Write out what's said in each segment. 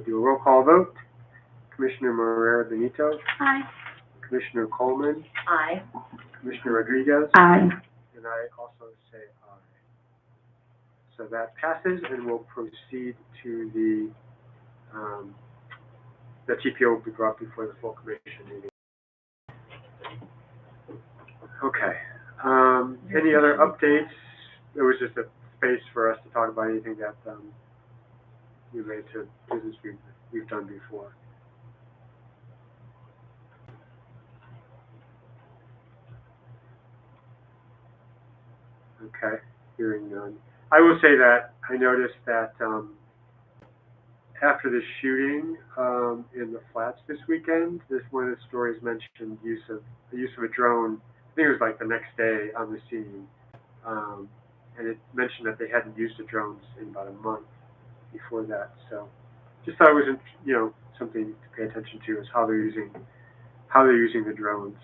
do a roll call vote. Commissioner Morera Benito, Aye. Commissioner Coleman, Aye. Commissioner Rodriguez, Aye. and I also say aye. So that passes, and we'll proceed to the TPO will be brought before the full commission meeting. Okay. Any other updates? There was just a space for us to talk about anything that related to business we've done before. Okay, hearing none. I will say that I noticed that after the shooting in the flats this weekend, one of the stories mentioned the use of a drone. I think it was like the next day on the scene, and it mentioned that they hadn't used the drones in about a month before that. So, just thought it was something to pay attention to is how they're using the drones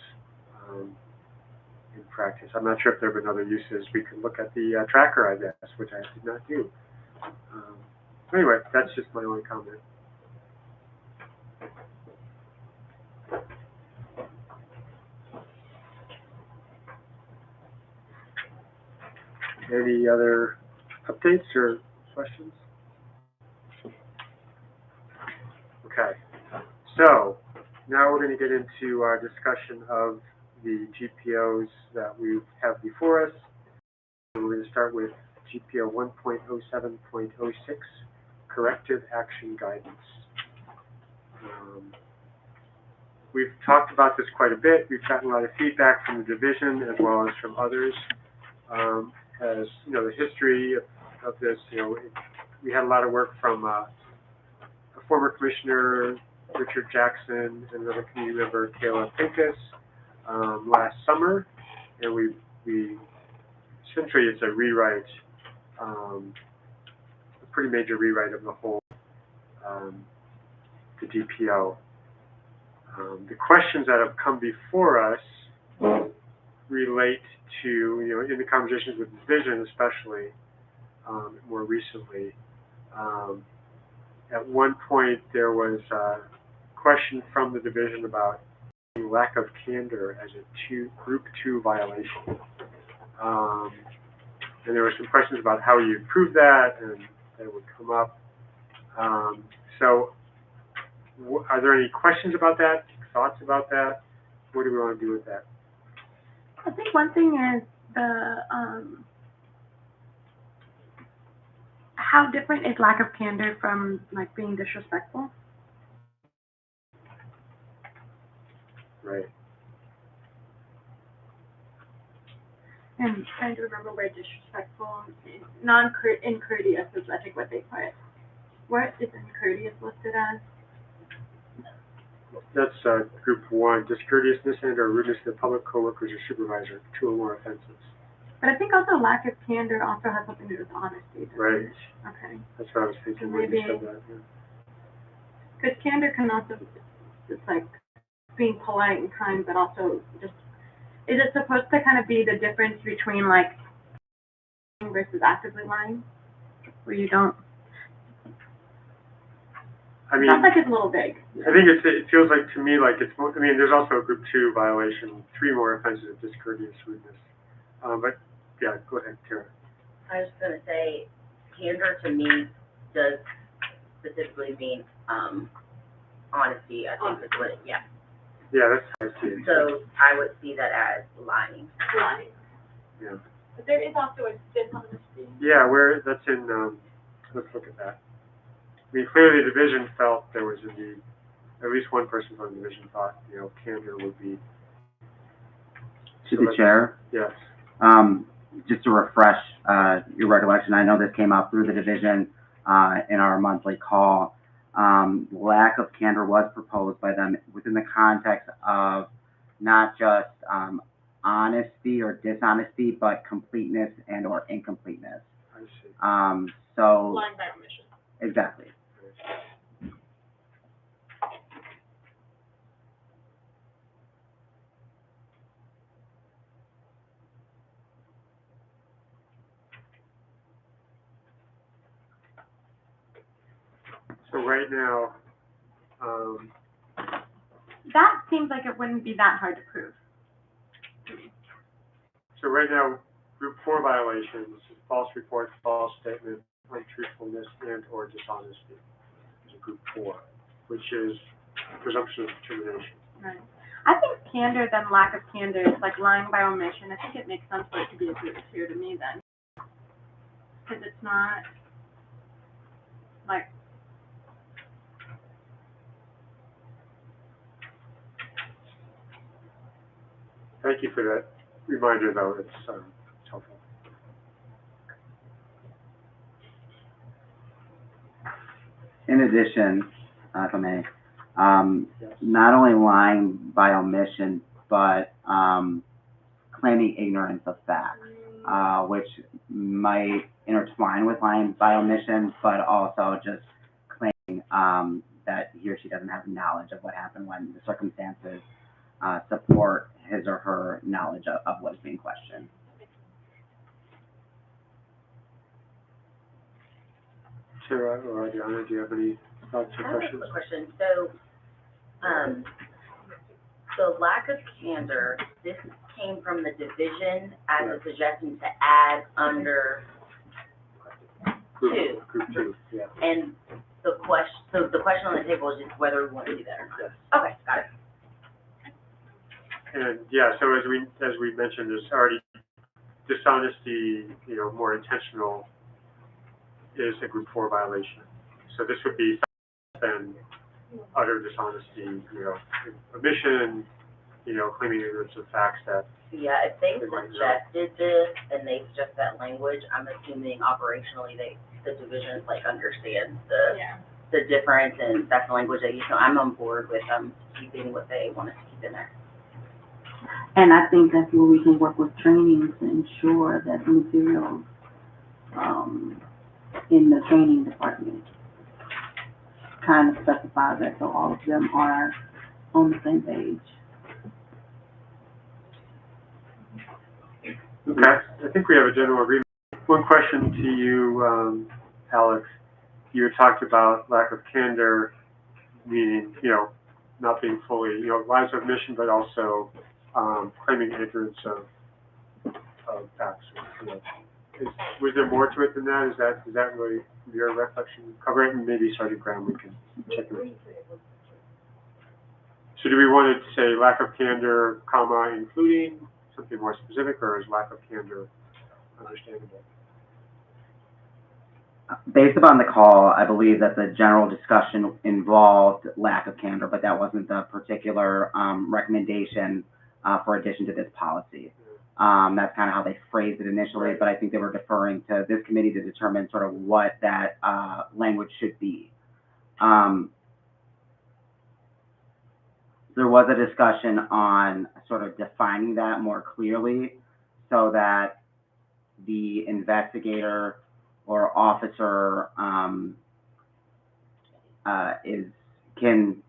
in practice. I'm not sure if there have been other uses. We could look at the tracker, I guess, which I did not do. Anyway, that's just my only comment. Any other updates or questions? Okay, so now we're going to get into our discussion of the GPOs that we have before us. And we're going to start with GPO 1.07.06, Corrective Action Guidance. We've talked about this quite a bit. We've gotten a lot of feedback from the division as well as from others. As you know, the history of this, we had a lot of work from a former commissioner, Richard Jackson, and another community member, Kayla Pincus, last summer, and we essentially it's a rewrite, a pretty major rewrite of the whole the DPO. The questions that have come before us relate to, in the conversations with the division, especially more recently. At one point, there was a question from the division about lack of candor as a Group 2 violation. And there were some questions about how you prove that, and that would come up. So are there any questions about that, thoughts about that? What do we want to do with that? I think one thing is how different is lack of candor from like being disrespectful? Right. And trying to remember where disrespectful, incourteous is I think what they put. What is incourteous listed as? That's Group 1, discourteousness and or rudeness to the public, coworkers, or supervisor, 2 or more offenses. But I think also lack of candor also has something to do with honesty. Right. Okay. That's what I was thinking when you said that. Because candor can also, it's like being polite and kind, but also just, is it supposed to kind of be the difference between like versus actively lying, where you don't? I mean, sounds like it's a little big. I think it feels like to me like it's more, I mean, there's also a Group 2 violation, 3 more offenses of discourteous rudeness. But yeah, go ahead, Tara. I was going to say, candor to me does specifically mean honesty. I think is what, yeah. Yeah, that's how I see it. So I would see that as lying. Lying. Yeah. But there is also a dishonesty. Yeah, that's in, let's look at that. I mean, clearly the division felt there was a need, at least one person from the division thought, candor would be. To the chair? Yes. Just to refresh your recollection, I know this came out through the division in our monthly call. Lack of candor was proposed by them within the context of not just honesty or dishonesty, but completeness and or incompleteness. I see. So Lying by omission. Exactly. So right now, That seems like it wouldn't be that hard to prove. so right now, group 4 violations, false report, false statement, untruthfulness, and or dishonesty is a group 4, which is presumption of determination. Right. I think candor then lack of candor is like lying by omission. I think it makes sense for it to be a group 2 to me then. Because it's not, like, Thank you for that reminder, though, it's helpful. In addition, if I may, not only lying by omission, but claiming ignorance of facts, which might intertwine with lying by omission, but also just claiming that he or she doesn't have knowledge of what happened when the circumstances support his or her knowledge of what is being questioned. Sarah or Adriana, do you have any thoughts or I have questions? a question. So, the lack of candor, this came from the division as a suggestion to add under two. Group 2, yeah. And the question on the table is just whether we want to do that or not. Yes. Okay, got it. And yeah, so as we mentioned, there's already dishonesty, more intentional is a group 4 violation. So this would be then utter dishonesty, omission, claiming ignorance of facts that. Yeah, if they They might know. suggested this and they suggest that language, I'm assuming operationally the divisions understand the difference, and that's the language they use. So I'm on board with keeping what they want us to keep in there. And I think that's where we can work with training to ensure that the materials, in the training department kind of specify that so all of them are on the same page. Okay, I think we have a general agreement. One question to you, Alex. You had talked about lack of candor, meaning, not being fully, lies of mission, but also claiming ignorance of facts. Was there more to it than that? Is that really your reflection? Cover it, and maybe starting Graham, we can check it. So do we want to say lack of candor, comma, including something more specific, or is lack of candor understandable? Based upon the call, I believe that the general discussion involved lack of candor, but that wasn't the particular recommendation for addition to this policy. That's kind of how they phrased it initially, but I think they were deferring to this committee to determine sort of what that language should be. There was a discussion on sort of defining that more clearly so that the investigator or officer can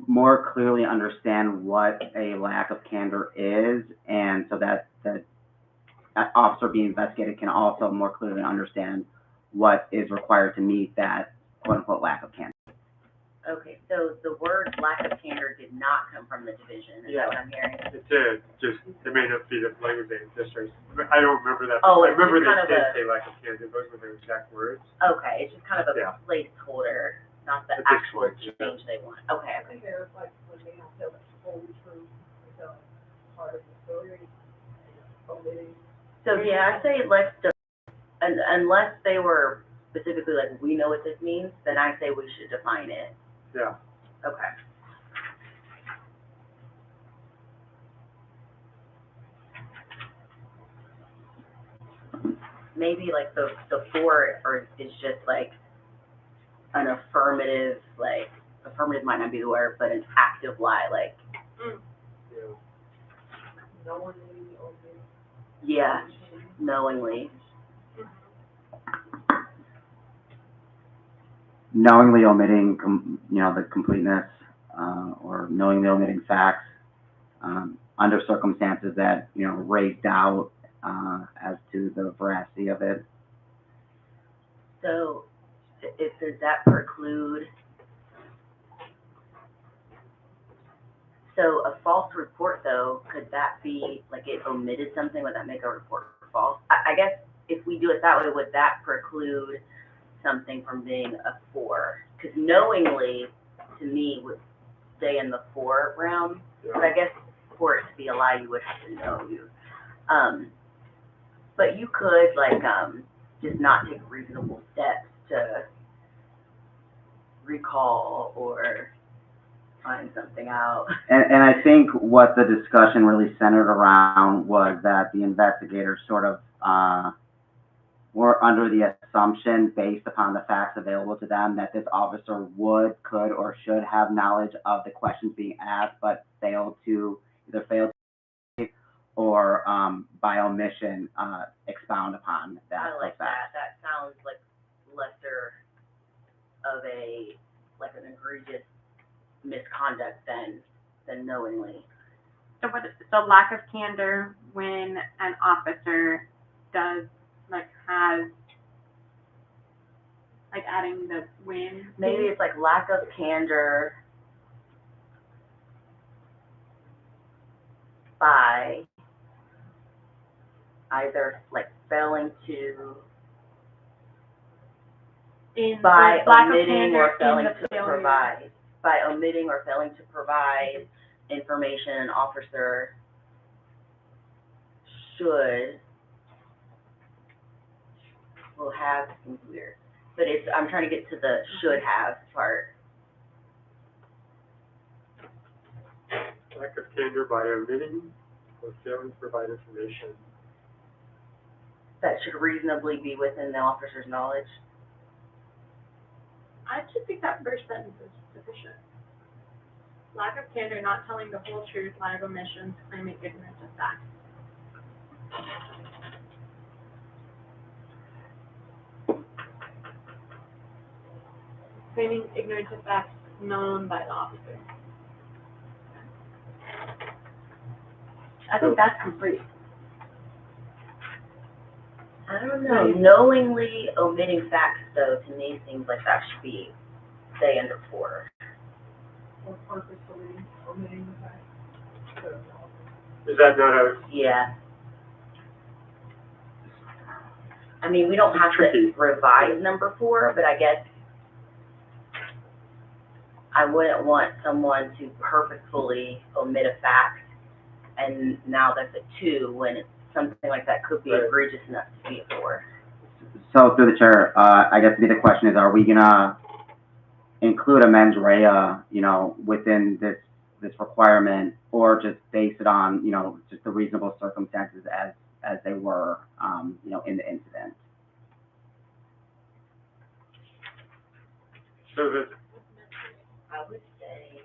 more clearly understand what a lack of candor is, and so that the officer being investigated can also more clearly understand what is required to meet that quote-unquote lack of candor. Okay, so the word lack of candor did not come from the division, is that what I'm hearing? It did, just, it may not be the language they districts. I don't remember that. Oh, I it's remember just kind they of did say lack of candor, those were their exact words. Okay, it's just kind of a Yeah. placeholder, not the At this actual point, yeah. change they want. Okay, okay. There's like when they don't tell the whole truth, they tell part of the story, omitting. So, yeah, I say unless they were specifically like, we know what this means, then I say we should define it. Yeah. Okay. Maybe like the for or is just like an affirmative, like affirmative might not be the word, but an active lie, like Yeah. Knowingly omitting. yeah, knowingly. Knowingly omitting, the completeness, or knowingly omitting facts, under circumstances that, raise doubt, as to the veracity of it. So, does that preclude So a false report, though, could that be, like, it omitted something, would that make a report false? I guess if we do it that way, would that preclude something from being a 4? Because knowingly, to me, would stay in the 4 realm, but I guess for it to be a lie, you would have to know you. But you could, like, just not take reasonable steps to recall or find something out. And I think what the discussion really centered around was that the investigators sort of, were under the assumption, based upon the facts available to them, that this officer would, could, or should have knowledge of the questions being asked, but failed to or, by omission, expound upon that. I like that. That sounds like lesser of a, like an egregious misconduct than knowingly. So lack of candor when an officer does, like, has, like, adding the when. Maybe it's like lack of candor by either like failing to, by omitting or failing to provide, by omitting or failing to provide information an officer should, will have, seems weird. But it's, I'm trying to get to the should have part. Lack of candor by omitting or failing to provide information. That should reasonably be within the officer's knowledge. I just think that first sentence is sufficient. Lack of candor, not telling the whole truth, lie of omissions, claiming ignorance of facts. Claiming ignorance of facts known by the officer. I think that's complete. I don't know. Knowingly omitting facts, though, to me seems like that should be, stay under 4. Or purposefully omitting the fact. Is that not a, Yeah. I mean, we don't have Tricky. to revise number 4, but I guess I wouldn't want someone to purposefully omit a fact, and now that's a 2, when it's something like that could be Right. egregious enough to be a 4. So through the chair, I guess the question is, are we gonna include a mens rea, you know, within this requirement, or just base it on, you know, just the reasonable circumstances as they were, you know, in the incident? so that, I would say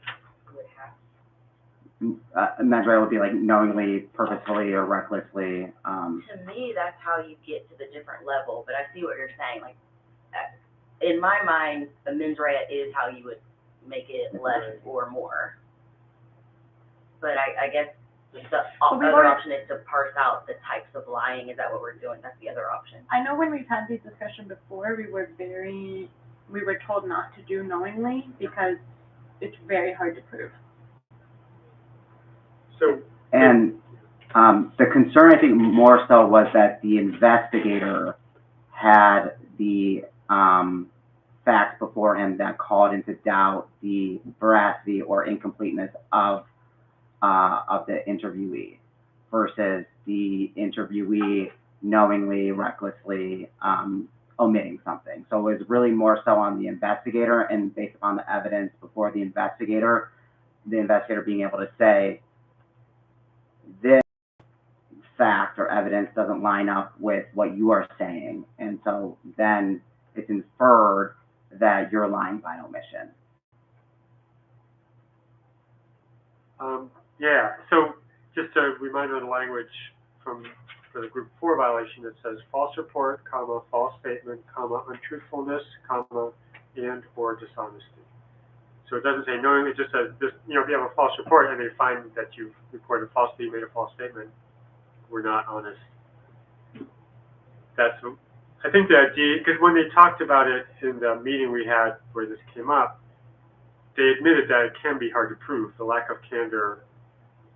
would have. Mens rea would be like knowingly, purposefully, or recklessly, To me, that's how you get to the different level, but I see what you're saying, like, in my mind, the mens rea is how you would make it less or more. But I guess the we've other already- option is to parse out the types of lying, is that what we're doing? That's the other option. I know when we've had these discussions before, we were told not to do knowingly because it's very hard to prove. so, and, the concern, I think, more so was that the investigator had the, facts before him that called into doubt the veracity or incompleteness of the interviewee versus the interviewee knowingly, recklessly, omitting something. So it was really more so on the investigator, and based upon the evidence before the investigator being able to say, this fact or evidence doesn't line up with what you are saying, and so then it's inferred that you're lying by omission. yeah, so just a reminder of the language for the group 4 violation, it says false report, comma, false statement, comma, untruthfulness, comma, and or dishonesty. So it doesn't say knowingly, it just says this, you know, if you have a false report and they find that you've reported falsely, you made a false statement, we're not honest. That's, I think the idea, because when they talked about it in the meeting we had where this came up, they admitted that it can be hard to prove, the lack of candor,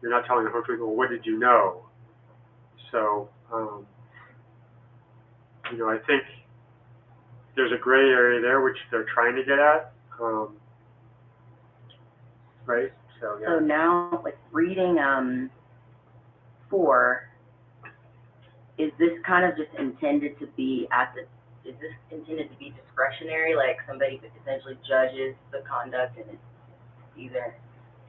you're not telling the whole truth, well, what did you know? So, you know, I think there's a gray area there which they're trying to get at, right? So, So yeah. now, like, reading, 4, is this kind of just intended to be is this intended to be discretionary, like somebody essentially judges the conduct and it's either,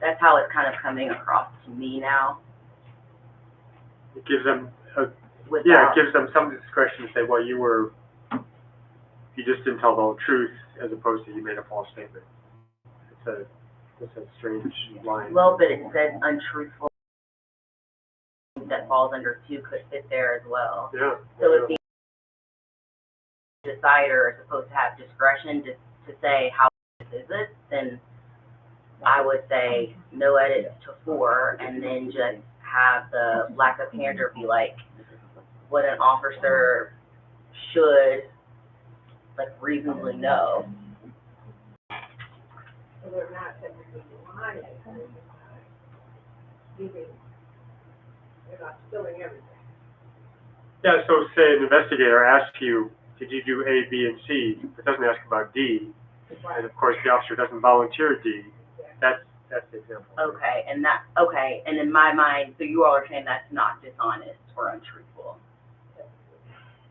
that's how it's kind of coming across to me now, It gives them, it without, gives them some discretion to say, well, you just didn't tell the whole truth, as opposed to you made a false statement. It's a strange line. well, but it says untruthful, that falls under 2 could fit there as well. Yeah. So if the decider is supposed to have discretion to say how this is it, then I would say no edits to 4, and then just have the lack of candor be like what an officer should, like, reasonably know. So they're not technically lying, they're just not giving, they're not spilling everything. Yeah, so say an investigator asks you, did you do A, B, and C, but doesn't ask about D, and of course the officer doesn't volunteer D, that's the example. Okay, and in my mind, so you all are saying that's not dishonest or untruthful?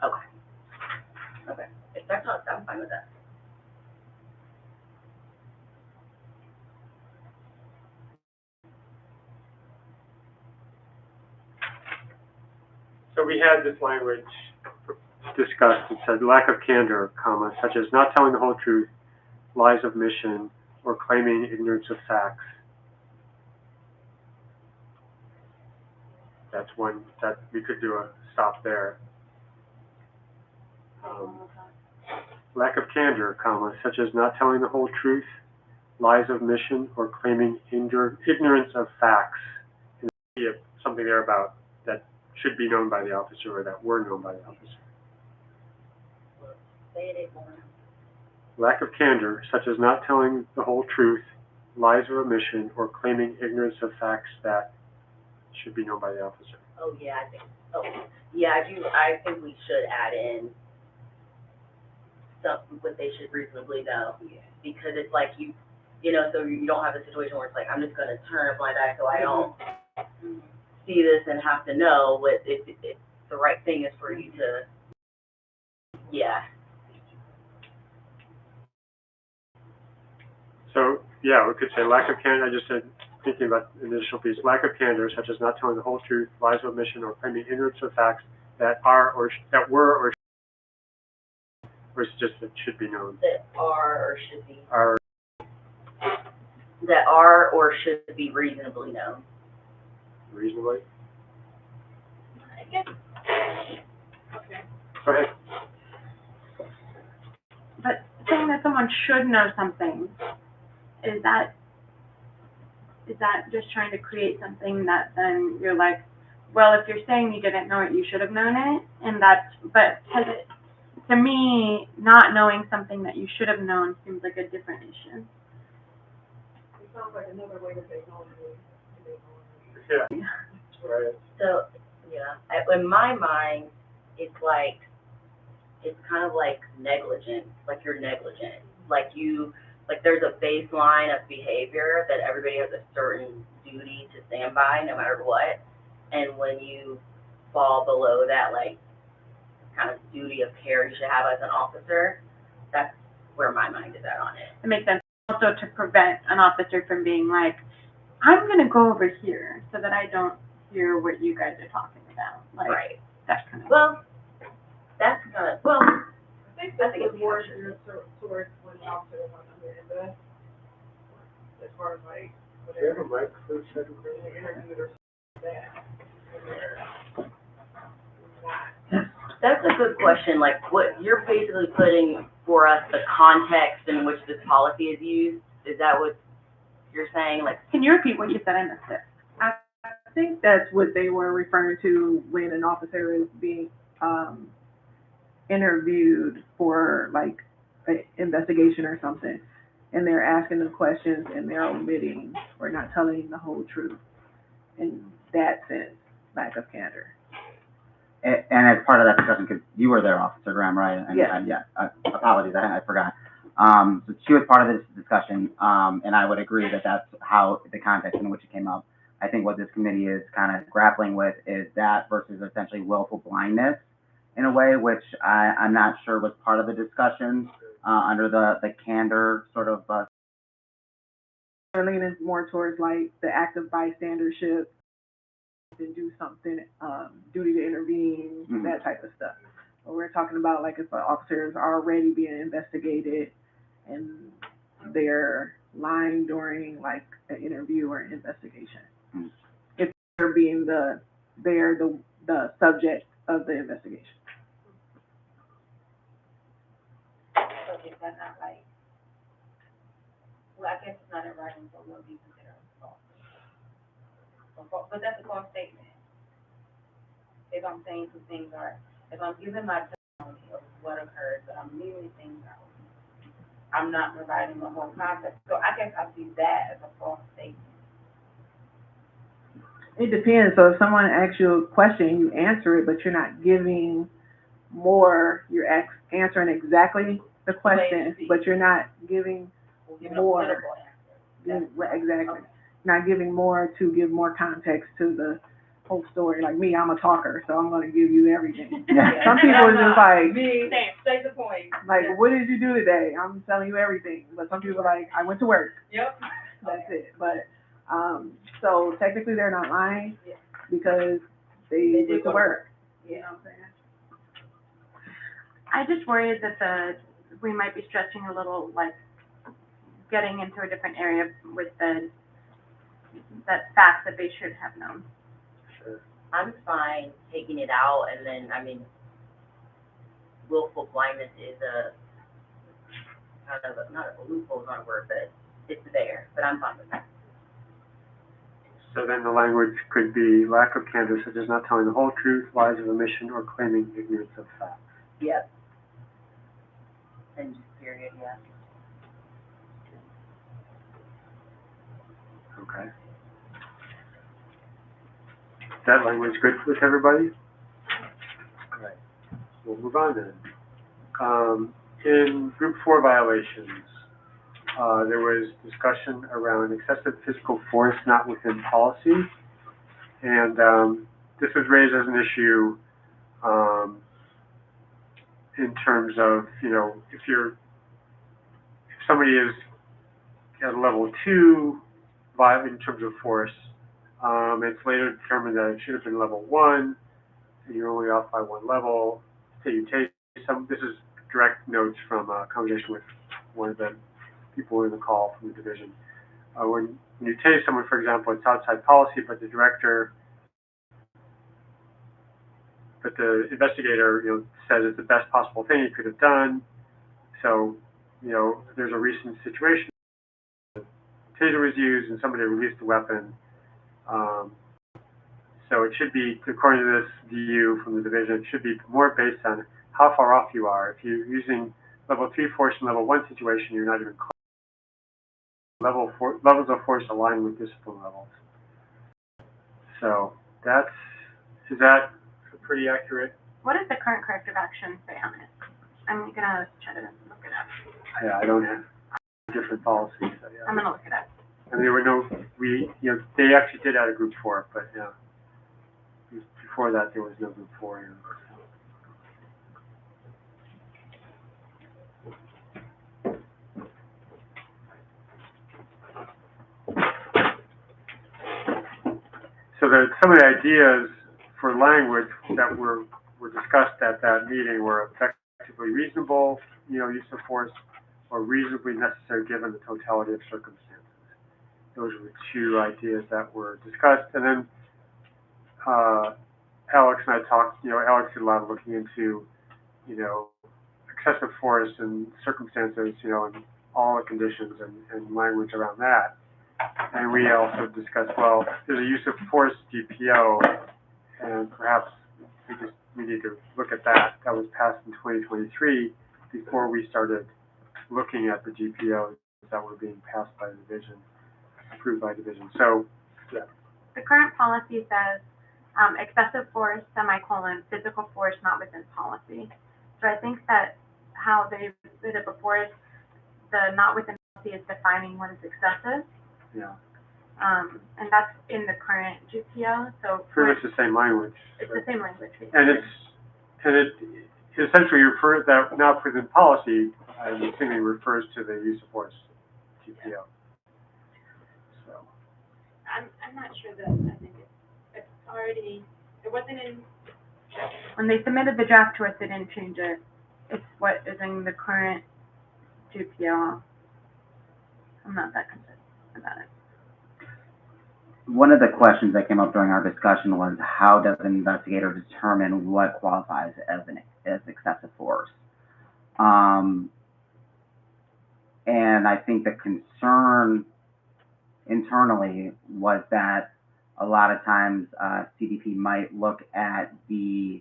Okay, if that's not, I'm fine with that. So we had this language discussed, it said lack of candor, comma, such as not telling the whole truth, lies of mission, or claiming ignorance of facts. That's one that we could do a stop there. Lack of candor, comma, such as not telling the whole truth, lies of mission, or claiming ignorance of facts. And there be something there about that should be known by the officer or that were known by the officer. Say it again. Lack of candor, such as not telling the whole truth, lies of omission, or claiming ignorance of facts that should be known by the officer. Oh, yeah, I think we should add in what they should reasonably know. Because it's like you know, so you don't have a situation where it's like, I'm just gonna turn a blind eye so I don't see this and have to know what, if the right thing is for you to, yeah. So, yeah, we could say lack of candor, I just said, thinking about the initial piece, lack of candor, such as not telling the whole truth, lies of omission, or claiming ignorance of facts that are or that were or it's just that should be known. That are or should be. Are That are or should be reasonably known. reasonably. I guess, okay. Go ahead. But saying that someone should know something, is that just trying to create something that then you're like, well, if you're saying you didn't know it, you should have known it, and but to me, not knowing something that you should have known seems like a different issue. It sounds like another way to say no. Yeah. Right. So, yeah, in my mind, it's kind of like negligent, like you're negligent. Like there's a baseline of behavior that everybody has a certain duty to stand by, no matter what. And when you fall below that, like, kind of duty of care you should have as an officer, that's where my mind is at on it. It makes sense also to prevent an officer from being like, I'm gonna go over here so that I don't hear what you guys are talking about. Like, Right. that kind of. Well, that's kind of, well, I think this was more geared towards when the officer was under invest, as far as like, Do you have a whatever, mic for the second when they interviewed or something like that. And they're not, that's a good question. Like, what you're basically putting for us the context in which this policy is used. Is that what you're saying? Like, Can you repeat what you said? I missed it. I think that's what they were referring to when an officer is being interviewed for like an investigation or something. and they're asking the questions and they're omitting or not telling the whole truth. In that sense, lack of candor. And as part of that discussion, because you were there, Officer Graham, right? And, Yeah. Apologies, I forgot. So she was part of this discussion, and I would agree that that's how the context in which it came up. I think what this committee is kind of grappling with is that versus essentially willful blindness in a way, which I'm not sure was part of the discussion, under the candor sort of, They're leaning more towards like the active bystandership, and do something, duty to intervene, Mhm. that type of stuff. But we're talking about like if an officer is already being investigated and they're lying during like an interview or an investigation. Mhm. If they're being the subject of the investigation. So is that not like, well, I guess it's not in writing, so we'll be considered false. But that's a false statement. If I'm saying two things are, if I'm giving my testimony of what occurred, but I'm leaving things out, I'm not providing the whole context. So I guess I see that as a false statement. It depends. So if someone asks you a question, you answer it, but you're not giving more. You're answering exactly the question, but you're not giving We'll give a more. political answer. Exactly. Okay. Not giving more to give more context to the whole story. Like me, I'm a talker, so I'm going to give you everything. Yeah. Some people are just like, Me, say the point. like, what did you do today? I'm telling you everything. But some people are like, I went to work. Yep. That's it. But, so technically they're not lying Yeah. because they They did went to go to work. Yeah. You know what I'm saying? I just worry that we might be stretching a little, like, getting into a different area with that fact that they should have known. Sure. I'm fine taking it out, and then, I mean, willful blindness is a, kind of, not a loophole, is not a word, but it's there, but I'm fine with that. So then the language could be lack of candor, such as not telling the whole truth, lies of omission, or claiming ignorance of facts. Yep. And just period, yeah. Okay. That language good with everybody? All right. We'll move on then. In group 4 violations, there was discussion around excessive physical force not within policy. And this was raised as an issue in terms of, you know, if somebody is at a level 2 in terms of force, it's later determined that it should have been level 1, and you're only off by 1 level. So you take this is direct notes from a conversation with one of the people in the call from the division. When you tase someone, for example, it's outside policy, but the investigator, you know, says it's the best possible thing he could have done. So, you know, there's a recent situation. Taser was used and somebody released the weapon. So it should be, according to this view from the division, it should be more based on how far off you are. If you're using level 3 force in level 1 situation, you're not even close. Levels of force align with discipline levels. So is that pretty accurate? What does the current corrective action say on it? I'm gonna try to look it up. Yeah, I don't have different policies. So yeah. I'm gonna look it up. And there were they actually did add a group 4, but yeah. Before that, there was no group 4 here. So some of the ideas for language that were discussed at that meeting were effectively reasonable, you know, use of force, or reasonably necessary given the totality of circumstances. Those were the 2 ideas that were discussed. And then Alex and I talked, you know, Alex did a lot of looking into, you know, excessive force and circumstances, you know, and all the conditions and language around that. And we also discussed, well, there's a use of force DPO, and perhaps we need to look at that. That was passed in 2023 before we started looking at the DPO that were being passed by the division, approved by division. So, yeah. The current policy says, excessive force, semicolon, physical force not within policy. So I think that how they did it before, the not within policy is defining what is excessive. Yeah. And that's in the current GPO, so. Pretty much the same language. It's the same language. And it essentially refers, that not within policy, I'm assuming refers to the use of force, GPO. So, I'm not sure that, I think it's already, it wasn't in, When they submitted the draft to us, they didn't change it. It's what is in the current GPO. I'm not that concerned about it. One of the questions that came up during our discussion was, how does an investigator determine what qualifies as excessive force? And I think the concern internally was that a lot of times CDP might look at the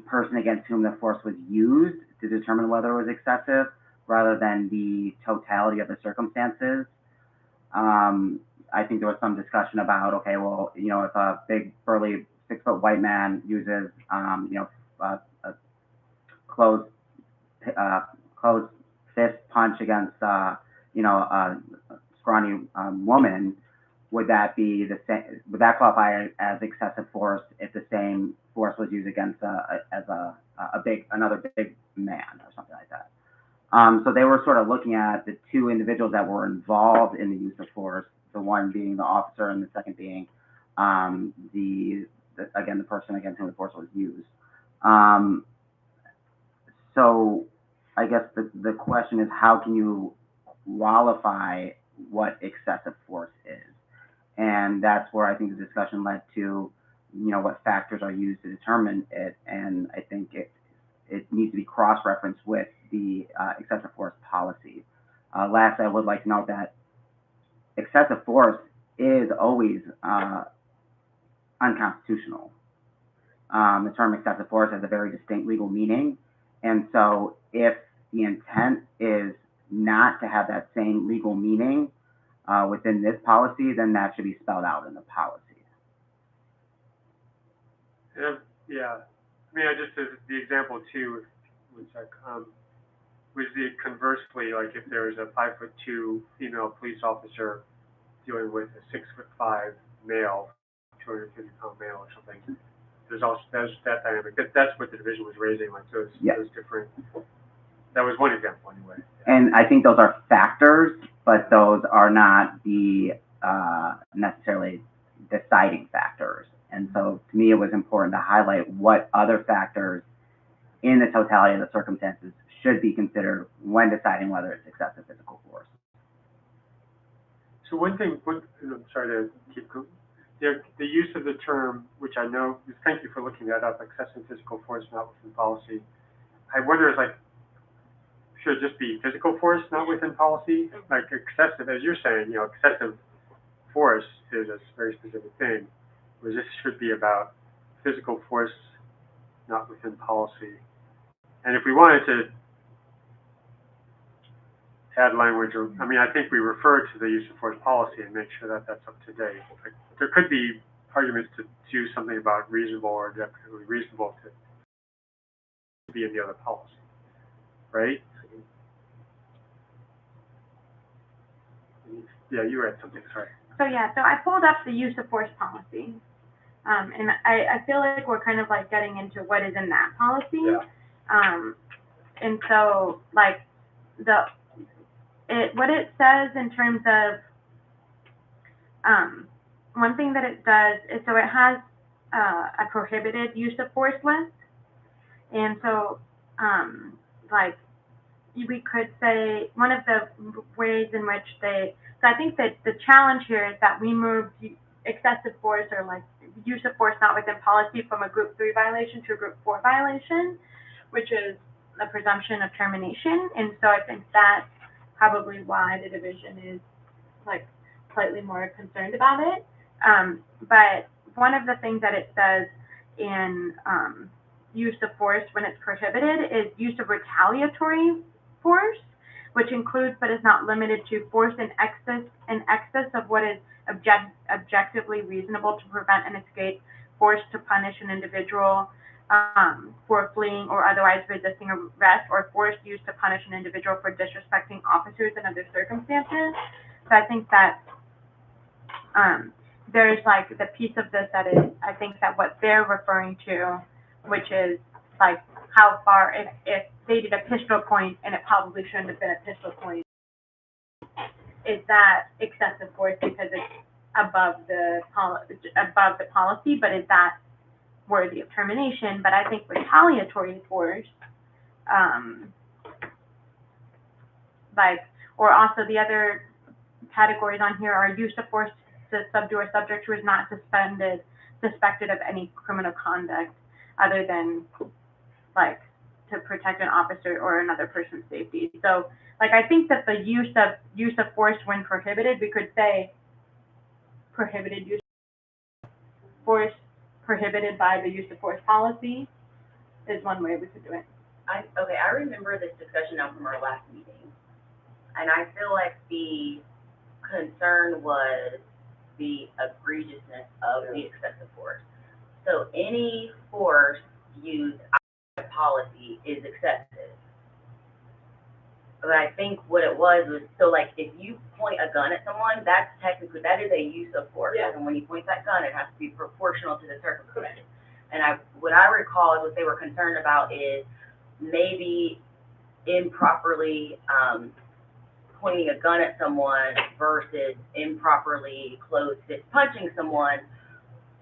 person against whom the force was used to determine whether it was excessive, rather than the totality of the circumstances. I think there was some discussion about, okay, well, you know, if a big, burly, 6-foot white man uses, a closed fist punch against, a scrawny woman, would that be the same? Would that qualify as excessive force if the same force was used against another big man or something like that? So they were sort of looking at the two individuals that were involved in the use of force, the one being the officer and the second being the person against whom the force was used. So I guess the question is, how can you qualify what excessive force is? And that's where I think the discussion led to, what factors are used to determine it. And I think it needs to be cross-referenced with the excessive force policy. Last, I would like to note that excessive force is always unconstitutional. The term excessive force has a very distinct legal meaning. And so if the intent is not to have that same legal meaning within this policy, then that should be spelled out in the policy. Yeah. I mean, the example too, was the conversely, like if there was a 5'2" female police officer dealing with a 6'5" male, 250-pound male or something. There's that dynamic. That's what the division was raising, like those different. That was one example anyway. And I think those are factors, but those are not the necessarily deciding factors. And so to me, it was important to highlight what other factors in the totality of the circumstances should be considered when deciding whether it's excessive physical force. So one thing, I'm sorry to keep going. The use of the term, which I know, thank you for looking that up, excessive physical force not within policy. I wonder, should it just be physical force not within policy? Like excessive, as you're saying, excessive force is a very specific thing, whereas this should be about physical force not within policy. And if we wanted to add language, I think we refer to the use of force policy and make sure that that's up to date. Like, there could be arguments to do something about reasonable or definitely reasonable to be in the other policy, right? Yeah, you read something, sorry. So I pulled up the use of force policy. And I feel like we're kind of like getting into what is in that policy. Yeah. And so what it says in terms of, one thing that it does is, so it has a prohibited use of force list. And so, we could say one of the ways in which so I think that the challenge here is that we moved excessive force or use of force not within policy from a group 3 violation to a group 4 violation, which is the presumption of termination. And so I think that's probably why the division is slightly more concerned about it. But one of the things that it says in use of force when it's prohibited is use of retaliatory force. which includes but is not limited to force in excess of what is objectively reasonable to prevent an escape, force to punish an individual for fleeing or otherwise resisting arrest, or force used to punish an individual for disrespecting officers in other circumstances. So I think that there's like the piece of this that is, I think that what they're referring to, which is like how far, if they did a pistol point and it probably shouldn't have been a pistol point, is that excessive force because it's above the policy, but is that worthy of termination? But I think retaliatory force, or also the other categories on here are use of force to subdue a subject who is not suspected of any criminal conduct other than like to protect an officer or another person's safety. So like I think that the use of force when prohibited, we could say prohibited use of force, prohibited by the use of force policy is one way we could do it. I remember this discussion now from our last meeting, and I feel like the concern was the egregiousness of the excessive force. So any force used outside of policy is excessive. But I think what it was, so like if you point a gun at someone, that is a use of force. Yeah. And when you point that gun, it has to be proportional to the circumstance. And what I recall is what they were concerned about is maybe improperly pointing a gun at someone versus improperly closed fist punching someone.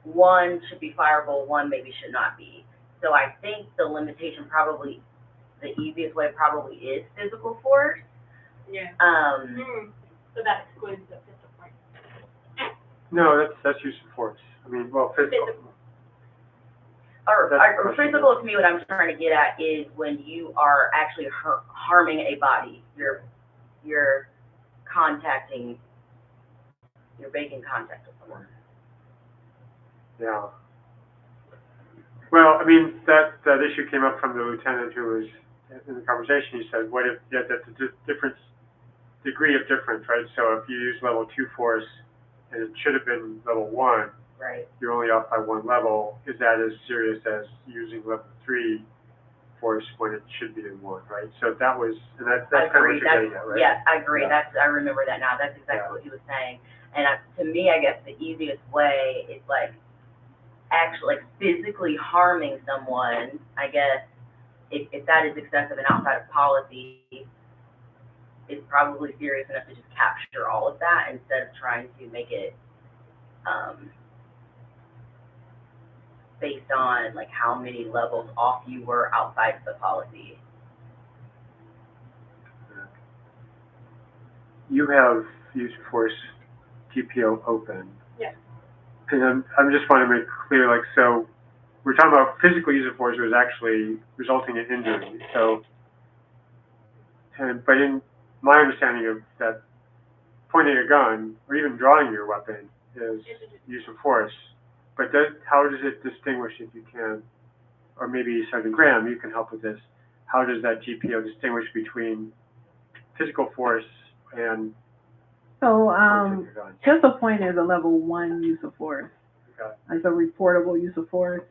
One should be fireable, one maybe should not be. So I think the limitation probably, the easiest way probably is physical force. Yeah. So that excludes the pistol point. No, that's use of force. I mean, well, physical. Or That's physical to me, what I'm trying to get at is when you are actually harming a body. You're contacting, you're making contact with someone. Yeah. Well, I mean, that issue came up from the lieutenant who was in the conversation. He said, what if you had that degree of difference, right? So if you use level 2 force and it should have been level 1, Right. you're only off by 1 level. Is that as serious as using level 3 force when it should be in 1, right? So that was, and that's kind of what you're getting at, right? Yeah, I agree. Yeah. I remember that now. That's exactly what he was saying. And to me, I guess the easiest way is like actually like physically harming someone. I guess if that is excessive and outside of policy, it's probably serious enough to just capture all of that instead of trying to make it based on like how many levels off you were outside of the policy. You have use of force TPO open. Yeah. And I'm just want to make clear, like, so we're talking about physical use of force was actually resulting in injury. So, but in my understanding of that, pointing a gun or even drawing your weapon is use of force. But how does it distinguish, if you can, or maybe Sergeant Graham, you can help with this, how does that GPO distinguish between physical force and So, pointing a gun? pistol point is a level 1 use of force. Okay. It's a reportable use of force.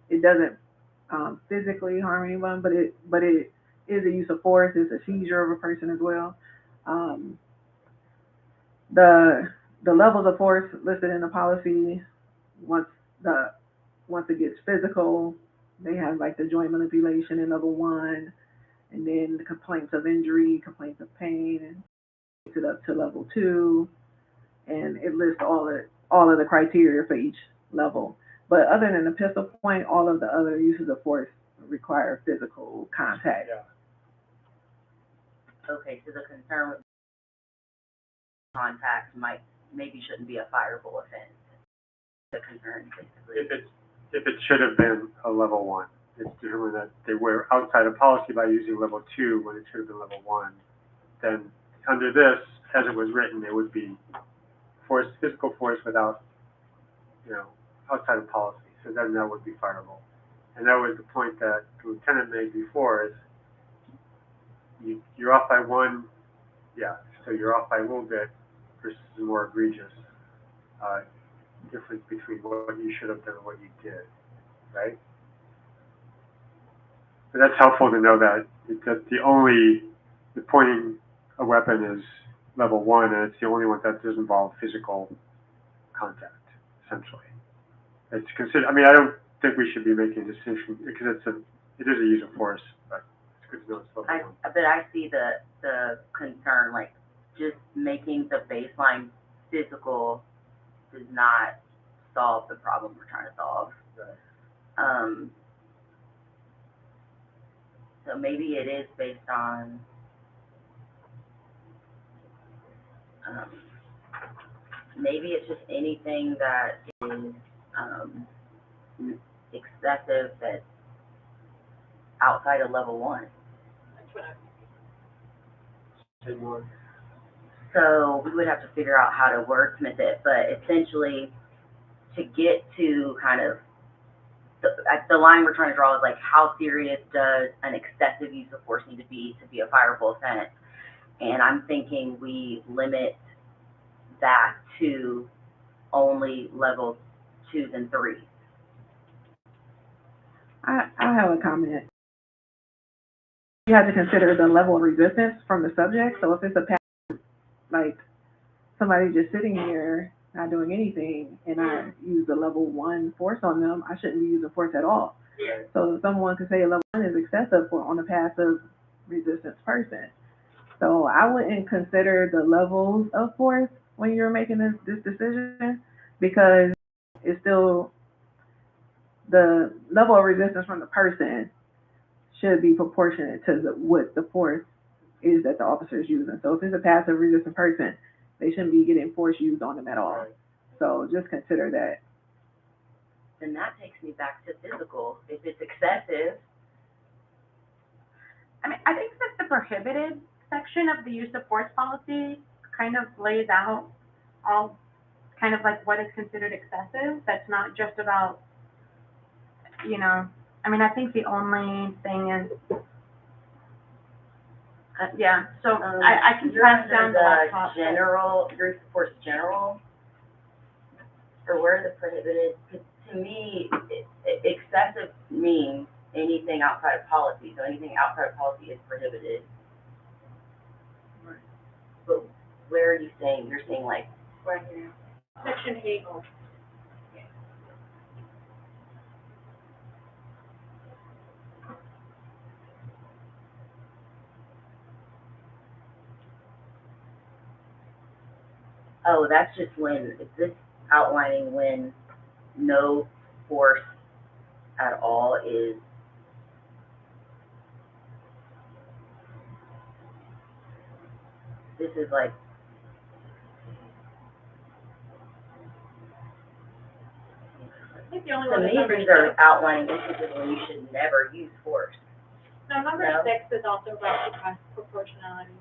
It doesn't physically harm anyone, but it is a use of force. It's a seizure of a person as well. The levels of force listed in the policy, once it gets physical, they have like the joint manipulation in level 1, and then the complaints of injury, complaints of pain, and takes it up to level 2, and it lists all of the criteria for each level. But other than the pistol point, all of the other uses of force require physical contact. Yeah. Okay, so the concern with contact maybe shouldn't be a fireable offense. The concern basically. If it should have been a level 1, it's determined that they were outside of policy by using level 2 when it should have been level 1, then under this, as it was written, it would be force, physical force without, outside of policy. So then that would be fireable. And that was the point that the lieutenant made before, is you're off by one, yeah, so you're off by a little bit versus the more egregious, difference between what you should have done and what you did, right? But that's helpful to know that the pointing a weapon is level 1, and it's the only one that does involve physical contact, essentially. It's considered, I mean, I don't think we should be making a decision, because it is a use of force, but it's good to know it's level 1. But I see the concern, like, just making the baseline physical does not solve the problem we're trying to solve. Right. So maybe it is based on, maybe it's just anything that is, excessive that's outside of level 1. That's what I Say more. So we would have to figure out how to wordsmith it, but essentially, to get to kind of, the line we're trying to draw is like, how serious does an excessive use of force need to be a fireable offense? And I'm thinking we limit that to only level 2s and 3s. I have a comment. You have to consider the level of resistance from the subject. So if it's a passive, like somebody just sitting here not doing anything, and I use a level 1 force on them, I shouldn't be using force at all. Yeah. So someone could say a level 1 is excessive on a passive resistance person. So I wouldn't consider the levels of force when you're making this decision, because it's still the level of resistance from the person should be proportionate to what the force is that the officer is using. So if it's a passive resistant person, they shouldn't be getting force used on them at all. Right. So just consider that. Then that takes me back to physical. If it's excessive, I mean, I think that the prohibited section of the use of force policy kind of lays out all kind of like what is considered excessive. That's not just about, you know, I mean, I think the only thing is, yeah, so I can pass down the laptop. General, use of force general, or where the prohibited, 'cause to me, excessive means anything outside of policy, so anything outside of policy is prohibited. But where are you saying? You're saying like, right here. Section 8. oh, that's just when, is this outlining when no force at all is, this is like, I think the only to one is me, number these are 6. outlining instances when you should never use force. No, number No. 6 is also about proportionality.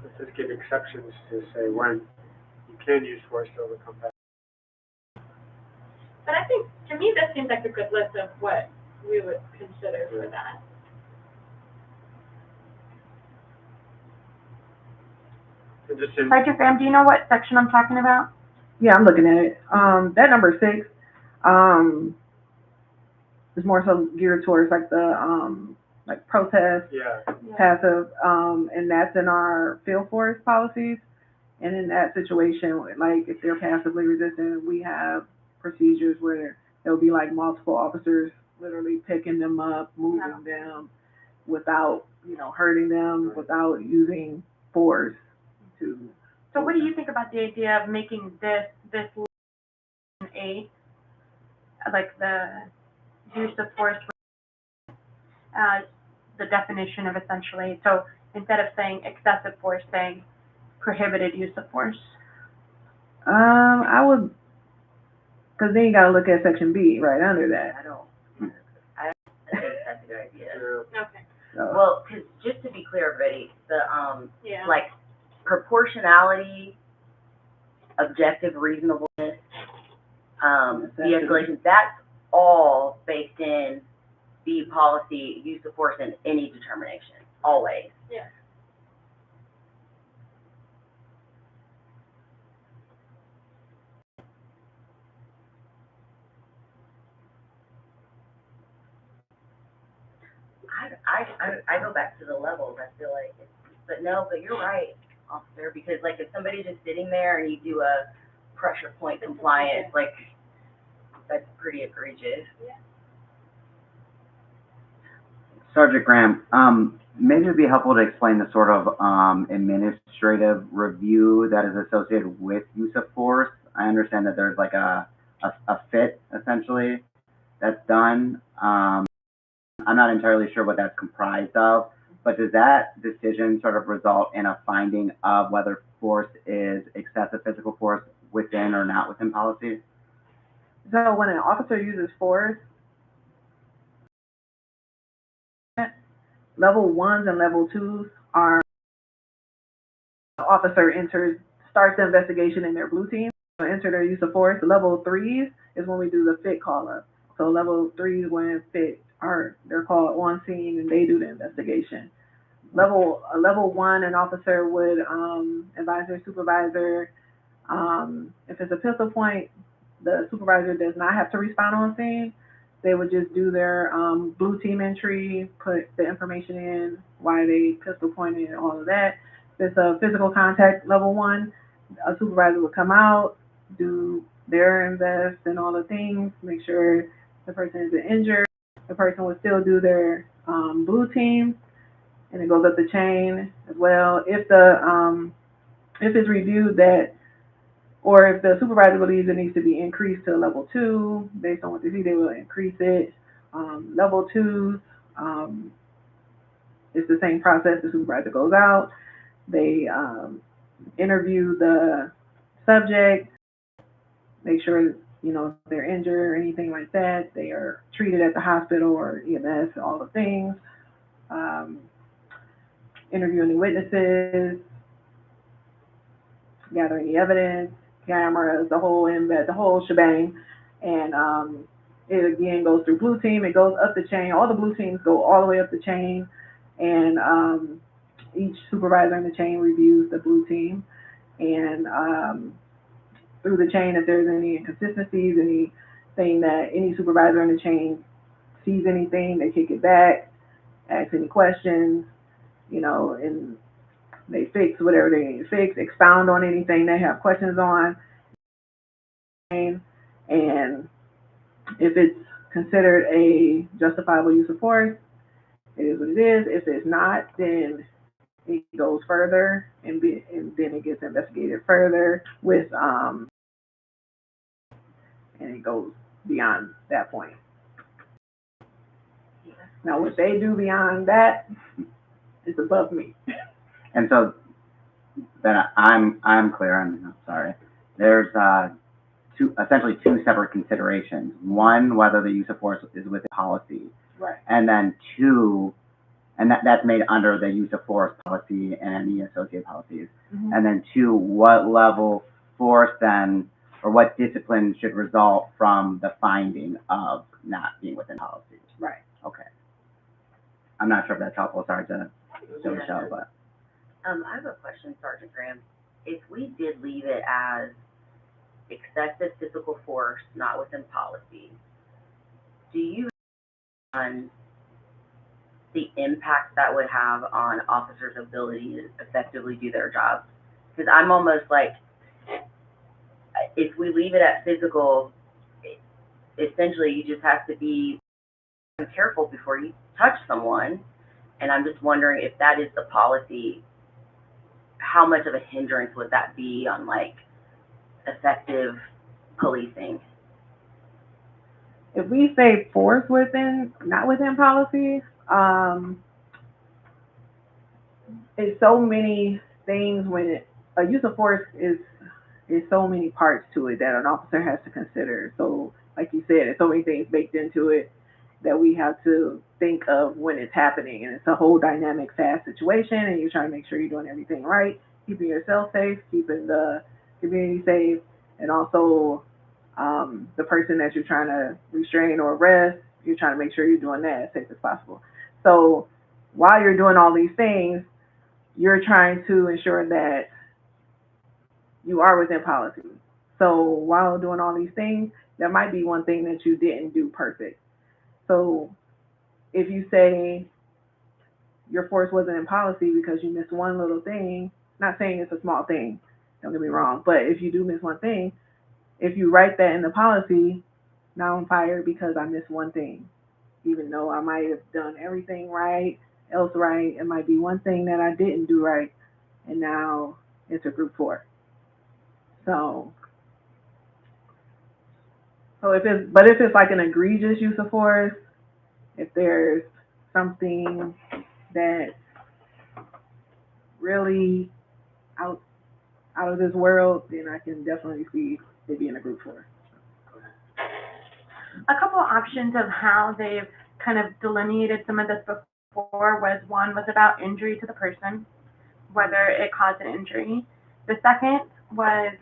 Let's just give exceptions to say when you can use force to overcome that. But I think, to me, this seems like a good list of what we would consider for that. And just in, Sergeant Graham, do you know what section I'm talking about? Yeah, I'm looking at it. That number 6, is more so geared towards like the, like protest, yeah, passive, and that's in our field force policies. And in that situation, like if they're passively resistant, we have procedures where there'll be like multiple officers literally picking them up, moving them without, you know, hurting them, without using force to. So what do you think about the idea of making this A, like the use of force, the definition of essentially, so instead of saying excessive force, saying prohibited use of force? I would, because then you gotta look at section B right under that. I think that's a good idea. Okay. So, Well, 'cause just to be clear, everybody, the, Yeah. like, proportionality, objective reasonableness, de-escalation, that's all baked in the policy, use of force in any determination, always. Yeah. I go back to the levels, I feel like, but you're right, officer, because like if somebody's just sitting there and you do a pressure point compliance, like, that's pretty egregious. Sergeant Graham, maybe it'd be helpful to explain the sort of administrative review that is associated with use of force. I understand that there's like a fit, essentially, that's done. I'm not entirely sure what that's comprised of, but does that decision sort of result in a finding of whether force is excessive physical force within or not within policy? So when an officer uses force, level 1s and level 2s are, the officer starts the investigation in their blue team, enter their use of force. Level 3s is when we do the fit call-up. So level 3s when fit they're called on scene and they do the investigation. Level 1, an officer would advise their supervisor. If it's a pistol point, the supervisor does not have to respond on scene. They would just do their blue team entry, put the information in, why they pistol pointed and all of that. If it's a physical contact level 1, a supervisor would come out, do their invest and all the things, make sure the person isn't injured. The person would still do their blue team, and it goes up the chain as well. If it's reviewed that, or if the supervisor believes it needs to be increased to level 2, based on what they see, they will increase it. Level 2s, it's the same process. The supervisor goes out, they interview the subject, make sure, if they're injured or anything like that, they are treated at the hospital or EMS, all the things. Interviewing the witnesses, gathering the evidence, cameras, the whole shebang. And it again goes through blue team, it goes up the chain. All the blue teams go all the way up the chain. And each supervisor in the chain reviews the blue team. And through the chain, if there's any inconsistencies, anything that any supervisor in the chain sees anything, they kick it back, ask any questions, and they fix whatever they need to fix, expound on anything they have questions on. And if it's considered a justifiable use of force, it is what it is. If it's not, then it goes further, and then it gets investigated further with and it goes beyond that point. Now, what they do beyond that is above me. And so that I'm clear. I'm sorry. There's essentially two separate considerations. One, whether the use of force is within policy, Right. and then two, and that's made under the use of force policy and any associated policies. Mm-hmm. And then two, what level force then, or what discipline should result from the finding of not being within policy. Right. Okay. I'm not sure if that's helpful. Sorry to show, but. I have a question, Sergeant Graham. If we did leave it as excessive physical force not within policy, do you on the impact that would have on officers' ability to effectively do their jobs? Because I'm almost like, if we leave it at physical, essentially you just have to be careful before you touch someone. And I'm just wondering if that is the policy, how much of a hindrance would that be on like effective policing? If we say force not within policy, it's so many things when a use of force is so many parts to it that an officer has to consider. So, like you said, there's so many things baked into it that we have to think of when it's happening. And it's a whole dynamic, fast situation, and you're trying to make sure you're doing everything right, keeping yourself safe, keeping the community safe, and also the person that you're trying to restrain or arrest, you're trying to make sure you're doing that as safe as possible. So while you're doing all these things, you're trying to ensure that you are within policy. So while doing all these things, there might be one thing that you didn't do perfect. So if you say your force wasn't in policy because you missed one little thing, not saying it's a small thing, don't get me wrong, but if you do miss one thing, if you write that in the policy, now I'm fired because I missed one thing. Even though I might have done everything else right, it might be one thing that I didn't do right, and now it's a group 4. So if it's like an egregious use of force, if there's something that's really out of this world, then I can definitely see it being a group 4. A couple options of how they've kind of delineated some of this before was, one was about injury to the person, whether it caused an injury. The second was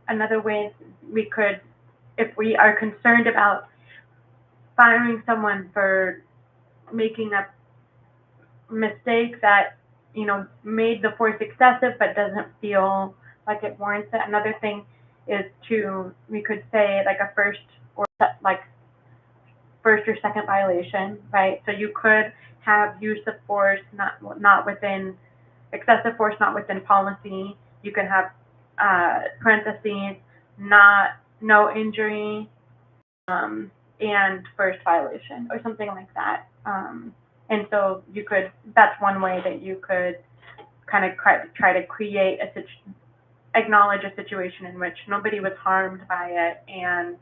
another way we could, if we are concerned about firing someone for making a mistake that, you know, made the force excessive but doesn't feel like it warrants it. Another thing is we could say like a first or second violation, right? So you could have use of force not within, excessive force not within policy. You could have parentheses, no injury, and first violation or something like that. And so that's one way that you could kind of try to create acknowledge a situation in which nobody was harmed by it, and,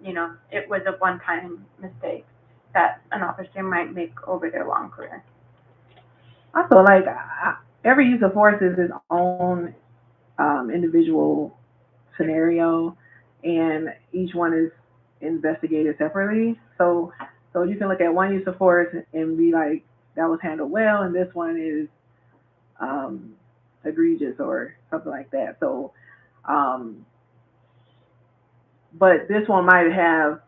you know, it was a one-time mistake that an officer might make over their long career. Also, like, every use of force is its own individual scenario, and each one is investigated separately. So you can look at one use of force and be like, that was handled well, and this one is egregious or something like that. So, but this one might have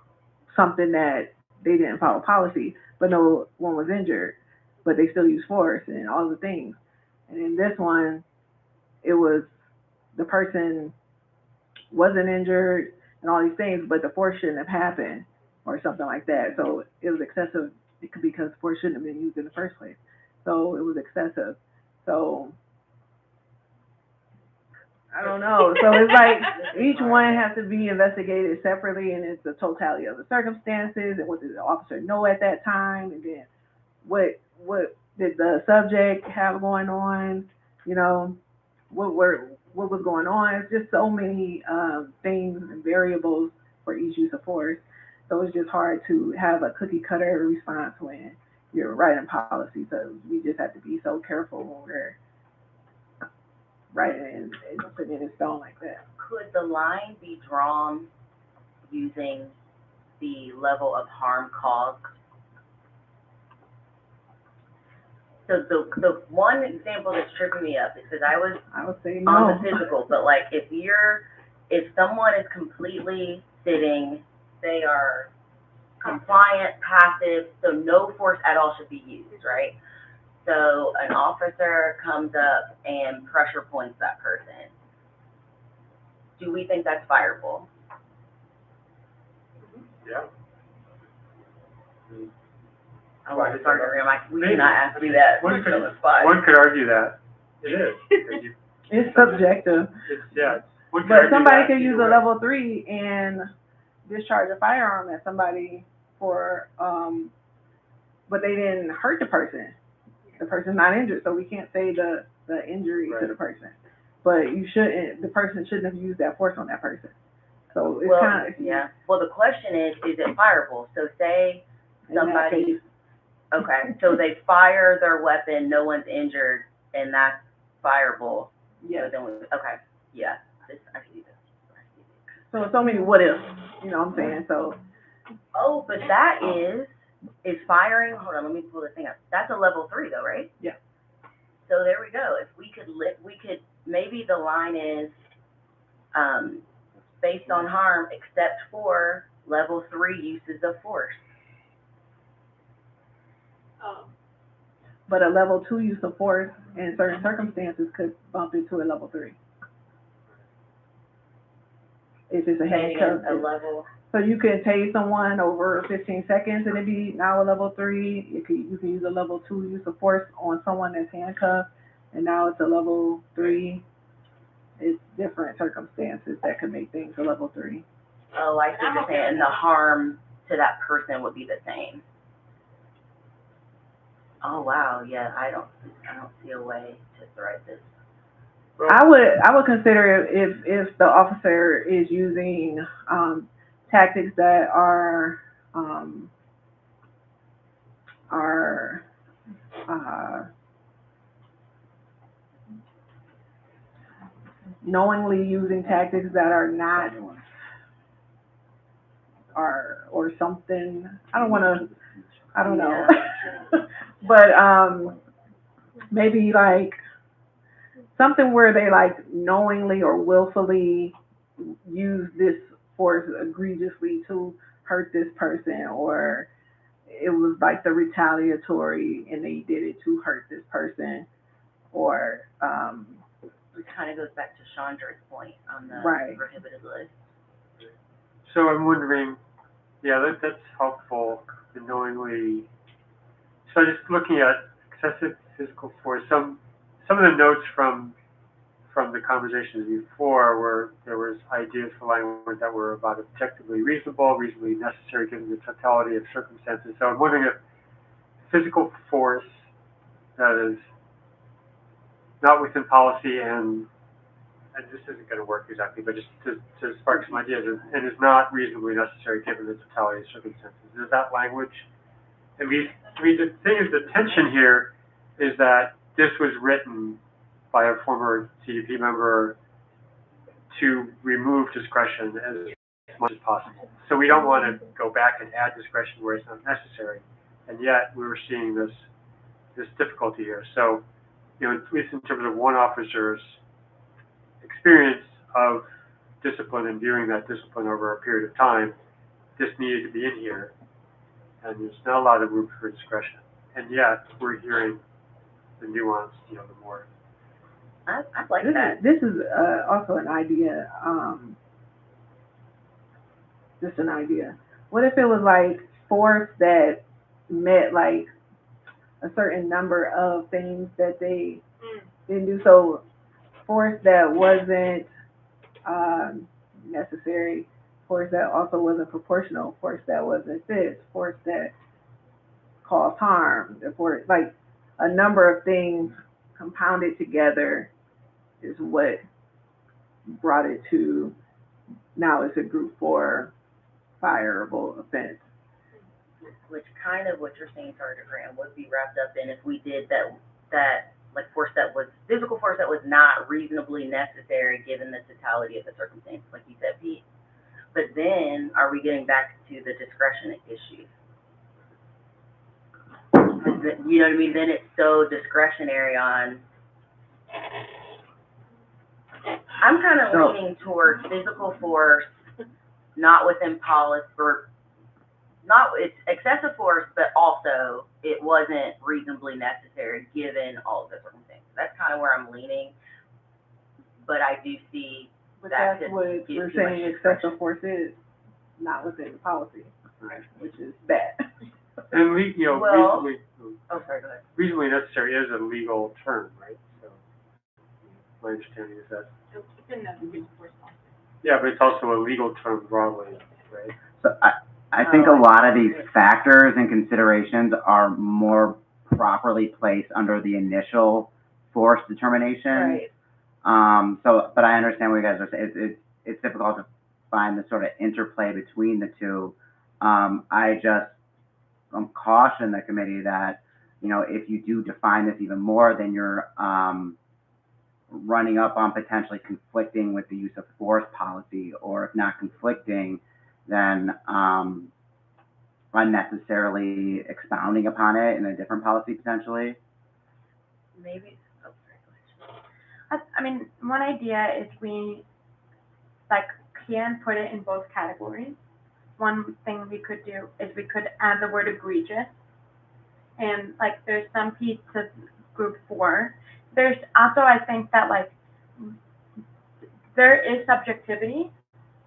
something that they didn't follow policy, but no one was injured, but they still used force and all the things. And in this one, it was the person wasn't injured and all these things, but the force shouldn't have happened or something like that. So it was excessive because force shouldn't have been used in the first place. So it was excessive. So I don't know. So it's like each one has to be investigated separately, and it's the totality of the circumstances and what did the officer know at that time, and then what did the subject have going on, you know, what was going on. It's just so many things and variables for each use of force. So it's just hard to have a cookie cutter response when you're writing policy. So we just have to be so careful when we're writing and putting it in stone like that. Could the line be drawn using the level of harm caused? So the one example that's tripping me up is because I would say no. on the physical, but like if someone is completely sitting, they are compliant, passive, so no force at all should be used, right? So an officer comes up and pressure points that person. Do we think that's fireable? Yeah. I want to start we Maybe. cannot ask you that. One could argue that it is. Because It's subjective. one could But argue somebody that could use either a way. level 3 and discharge a firearm at somebody for, but they didn't hurt the person. The person's not injured, so we can't say the injury to the person. But the person shouldn't have used that force on that person. So it's kind of, yeah. Well, the question is it fireable? So say somebody, okay, so they fire their weapon, no one's injured, and that's fireable. Yeah. So then okay, yeah, I see this. So many what ifs, you know what I'm saying? So. Oh, but that is firing, hold on, let me pull this thing up. That's a level 3 though, right? Yeah. So there we go. If we could maybe the line is, based on harm, except for level 3 uses of force. But a level 2 use of force in certain circumstances could bump into a level 3. If it's a Maybe handcuff. a level, So you can tase someone over 15 seconds and it'd be now a level 3. You can use a level 2 use of force on someone that's handcuffed, and now it's a level 3. It's different circumstances that could make things a level 3. oh, I see what you're saying, and the harm to that person would be the same. Oh, wow, yeah, I don't see a way to thread this. I would consider if the officer is using tactics that are knowingly using tactics that are not or something. I don't know. But maybe like something where they like knowingly or willfully use this force egregiously to hurt this person, or it was like the retaliatory and they did it to hurt this person, or It kind of goes back to Chandra's point on the Right. prohibited list. So I'm wondering, yeah, that's helpful, the knowingly. So just looking at excessive physical force, some of the notes from the conversations before were there was ideas for language that were about objectively reasonable, reasonably necessary given the totality of circumstances. So I'm wondering if physical force that is not within policy and this isn't going to work exactly, but just to spark some ideas, and is not reasonably necessary given the totality of circumstances. Is that language, at least, I mean, the thing is, the tension here is that this was written by a former CDP member to remove discretion as much as possible. So we don't want to go back and add discretion where it's not necessary, and yet we were seeing this difficulty here. So, you know, at least in terms of one officer's experience of discipline and viewing that discipline over a period of time, this needed to be in here, and there's not a lot of room for discretion. And yet, we're hearing the nuance, you know, the more. I like that. this is also an idea, just an idea. What if it was like force that met like a certain number of things that they didn't do? So force that wasn't necessary, force that also wasn't proportional, force that wasn't this, force that caused harm, for like a number of things compounded together is what brought it to now it's a group 4 fireable offense. Which kind of what you're saying, Sergeant Graham, would be wrapped up in if we did that like force that was physical force that was not reasonably necessary given the totality of the circumstances, like you said, Pete. But then, are we getting back to the discretion issue? You know what I mean? Then it's so discretionary on. I'm kind of leaning towards physical force, not within policy, or not, it's excessive force, but also it wasn't reasonably necessary given all of the circumstances. That's kind of where I'm leaning, but I do see But that that's could what give we're too much saying discretion. excessive force is, not within the policy, which is bad. And you know, Well- reasonably, Oh, sorry, go ahead. reasonably necessary is a legal term, right? So my understanding is that, It's in the use of force policy. yeah, but it's also a legal term broadly, right? So I think a lot of these factors and considerations are more properly placed under the initial force determination. Right. But I understand what you guys are saying. It's difficult to find the sort of interplay between the two. I'm caution the committee that, you know, if you do define this even more, then you're running up on potentially conflicting with the use of force policy, or if not conflicting, then unnecessarily expounding upon it in a different policy potentially. Maybe, oh, sorry, go ahead. I mean, one idea is we like, can put it in both categories. One thing we could do is we could add the word egregious. And, like, there's some piece to group 4. There's also, I think that, like, there is subjectivity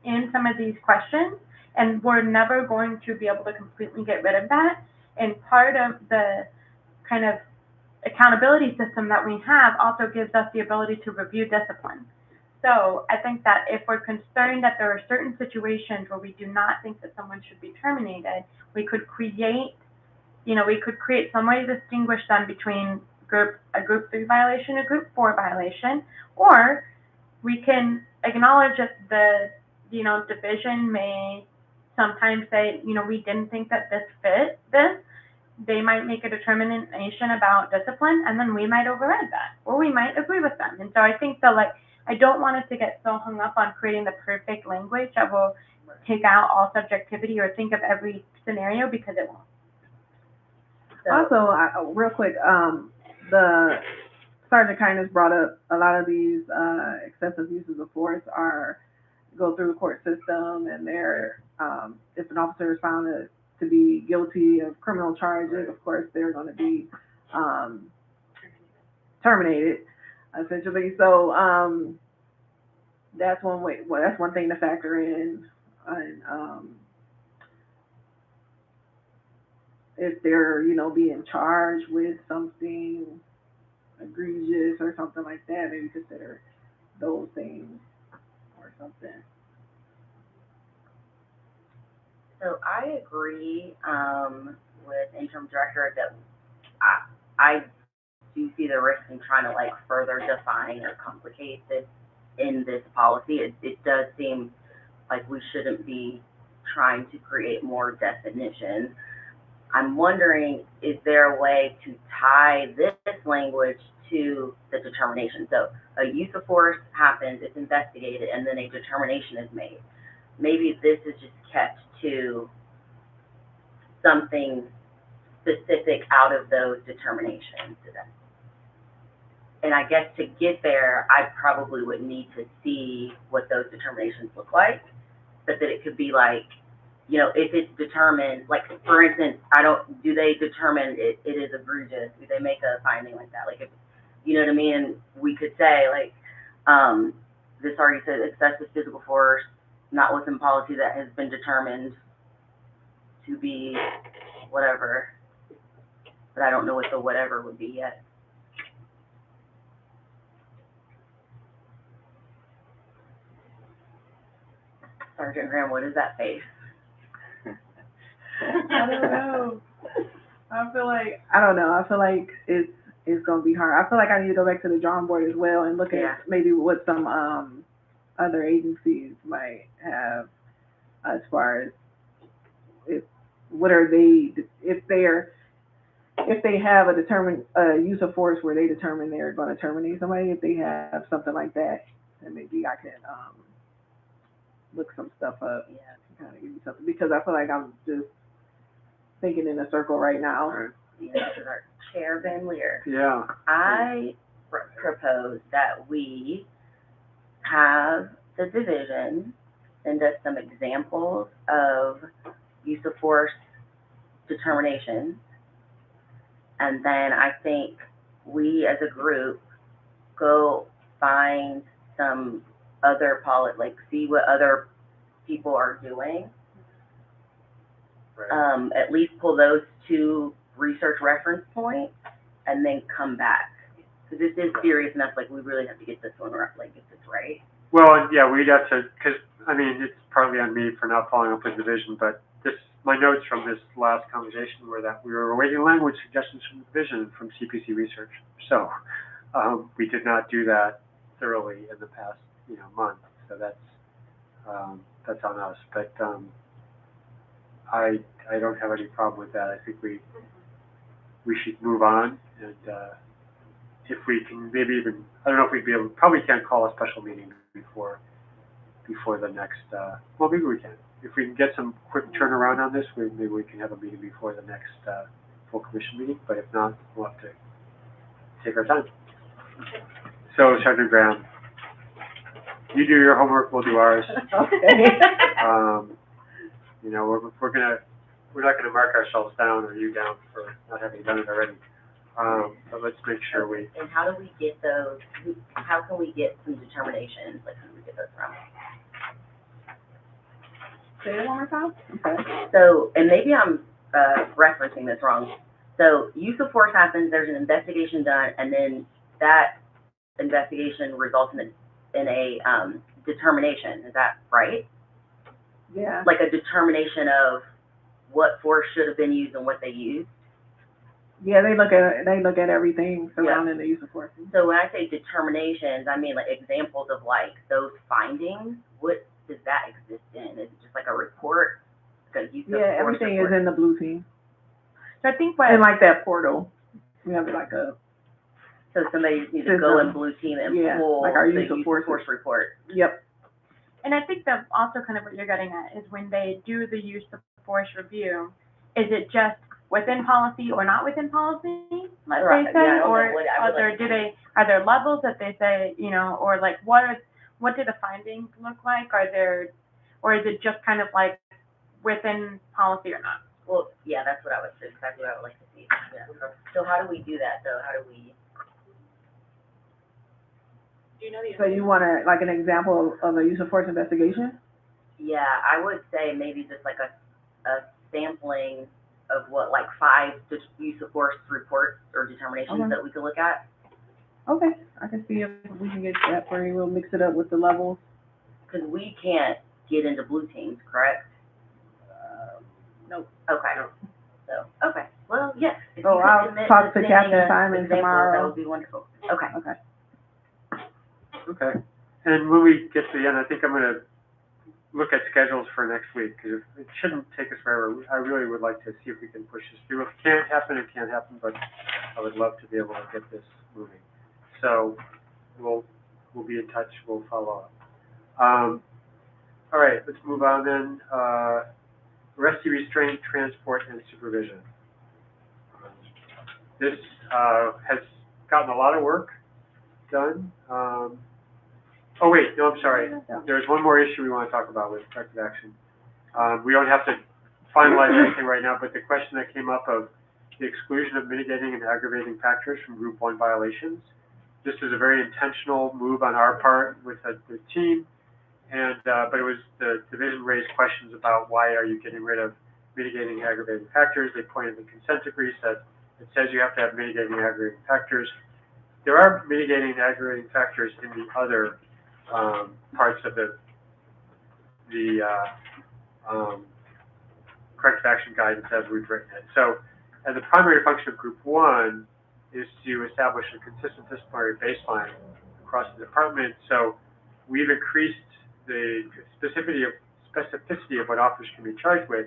in some of these questions, and we're never going to be able to completely get rid of that. And part of the kind of accountability system that we have also gives us the ability to review discipline. So I think that if we're concerned that there are certain situations where we do not think that someone should be terminated, we could create, we could create some way to distinguish them between a group 3 violation, a group 4 violation, or we can acknowledge that the, division may sometimes say, we didn't think that this fit this. They might make a determination about discipline, and then we might override that, or we might agree with them. And so I think that, like, I don't want us to get so hung up on creating the perfect language that will take out all subjectivity or think of every scenario, because it won't. So, Also, real quick, the Sergeant Kindness brought up a lot of these excessive uses of force go through the court system, and they're if an officer is found to be guilty of criminal charges, of course they're going to be terminated, essentially. So that's one way. Well, that's one thing to factor in, and if they're being charged with something egregious or something like that, maybe consider those things or something. So I agree with interim director that I do see the risk in trying to, like, further define or complicate this in this policy. It does seem like we shouldn't be trying to create more definitions. I'm wondering, is there a way to tie this language to the determination? So a use of force happens, it's investigated, and then a determination is made. Maybe this is just kept to something specific out of those determinations. And I guess to get there, I probably would need to see what those determinations look like, but that it could be like, if it's determined, like, for instance, do they determine it is egregious? Do they make a finding like that? Like, if, you know what I mean? And we could say, like, this already says excessive physical force, not within policy that has been determined to be whatever, but I don't know what the whatever would be yet. Sergeant Graham, what is that face? I don't know. I don't know. I feel like it's gonna be hard. I feel like I need to go back to the drawing board as well and look at maybe what some other agencies might have as far as if they have a determined use of force where they determine they're going to terminate somebody. If they have something like that, then maybe I can look some stuff up. Yeah. Kind of give you something, because I feel like I'm just thinking in a circle right now. Right. Yeah, this is our Chair Van Leer. Yeah. I propose that we have the division send us some examples of use of force determinations, and then I think we as a group go find some other see what other people are doing. Right. At least pull those 2 research reference points, and then come back. Because this is serious enough, like, we really have to get this one right, get this right. Well, yeah, we'd have to, because, it's partly on me for not following up with the division, but my notes from this last conversation were that we were awaiting language suggestions from the division from CPC research. So, we did not do that thoroughly in the past, month. So that's on us. But, I don't have any problem with that. I think we should move on, and if we can maybe even, I don't know if we'd be able, probably can't call a special meeting before the next, well, maybe we can. If we can get some quick turnaround on this, maybe we can have a meeting before the next full commission meeting, but if not, we'll have to take our time. So, Sergeant Graham. You do your homework, we'll do ours. Okay. You know, we're not gonna mark ourselves down or you down for not having done it already. But let's make sure we, And how do we get those, how can we get some determinations, like, who do we get those from? Say it one more time? Okay. So, and maybe I'm, referencing this wrong. So, use of force happens, there's an investigation done, and then that investigation results in a determination, is that right? Yeah. Like a determination of what force should have been used and what they used? Yeah, they look at everything surrounding the use of force. So when I say determinations, I mean like examples of like those findings. What does that exist in? Is it just like a report? Like a use of force Everything report? is in the blue team. So I think what, And like that portal, we have like a, So somebody just needs to go in blue team and Yeah, pull like our the use of force report. yep. and I think that's also kind of what you're getting at, is when they do the use of force review, is it just within policy or not within policy, like Right, they yeah, I say, don't know or what I would are there levels that they say, you know, or like what do the findings look like? Or is it just kind of like within policy or not? Well, yeah, that's exactly what I would like to see. Yeah. So how do we do that though? How do we? Do you know the? So you want like an example of a use of force investigation? Yeah, I would say maybe just like a sampling of what, like 5 use of force reports or determinations Okay. that we could look at. Okay, I can see if we can get that for you. We'll mix it up with the levels. Because we can't get into blue teams, correct? Nope. Okay. So, okay. Well, yes. If So you could I'll commit talk to sending Captain us Simon examples, tomorrow. That would be wonderful. Okay. Okay. okay. And when we get to the end, I think I'm gonna look at schedules for next week, because it shouldn't take us forever. I really would like to see if we can push this through. If it can't happen, it can't happen, but I would love to be able to get this moving. So we'll be in touch, we'll follow up. All right, let's move on then. Arrestee restraint, transport, and supervision. This has gotten a lot of work done. Oh wait, no, I'm sorry. There's one more issue we want to talk about with corrective action. We don't have to finalize anything right now, but the question that came up of the exclusion of mitigating and aggravating factors from Group 1 violations. This is a very intentional move on our part with the team, and but it was the division raised questions about why are you getting rid of mitigating and aggravating factors. They pointed to the consent decree, said it says you have to have mitigating and aggravating factors. There are mitigating and aggravating factors in the other parts of the corrective action guidance as we've written it. So, and the primary function of Group 1 is to establish a consistent disciplinary baseline across the department. So, we've increased the specificity of what officers can be charged with,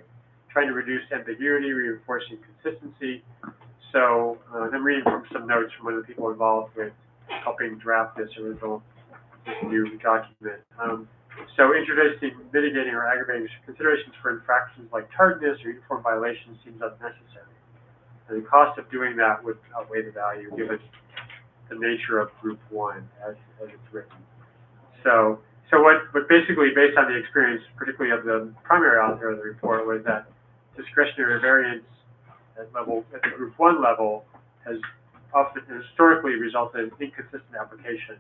trying to reduce ambiguity, reinforcing consistency. So, I'm reading from some notes from one of the people involved with helping draft this new document. So introducing mitigating or aggravating considerations for infractions like tardiness or uniform violations seems unnecessary. And the cost of doing that would outweigh the value given the nature of Group 1 as it's written. So what basically, based on the experience, particularly of the primary author of the report, was that discretionary variance at the Group 1 level has often historically resulted in inconsistent application,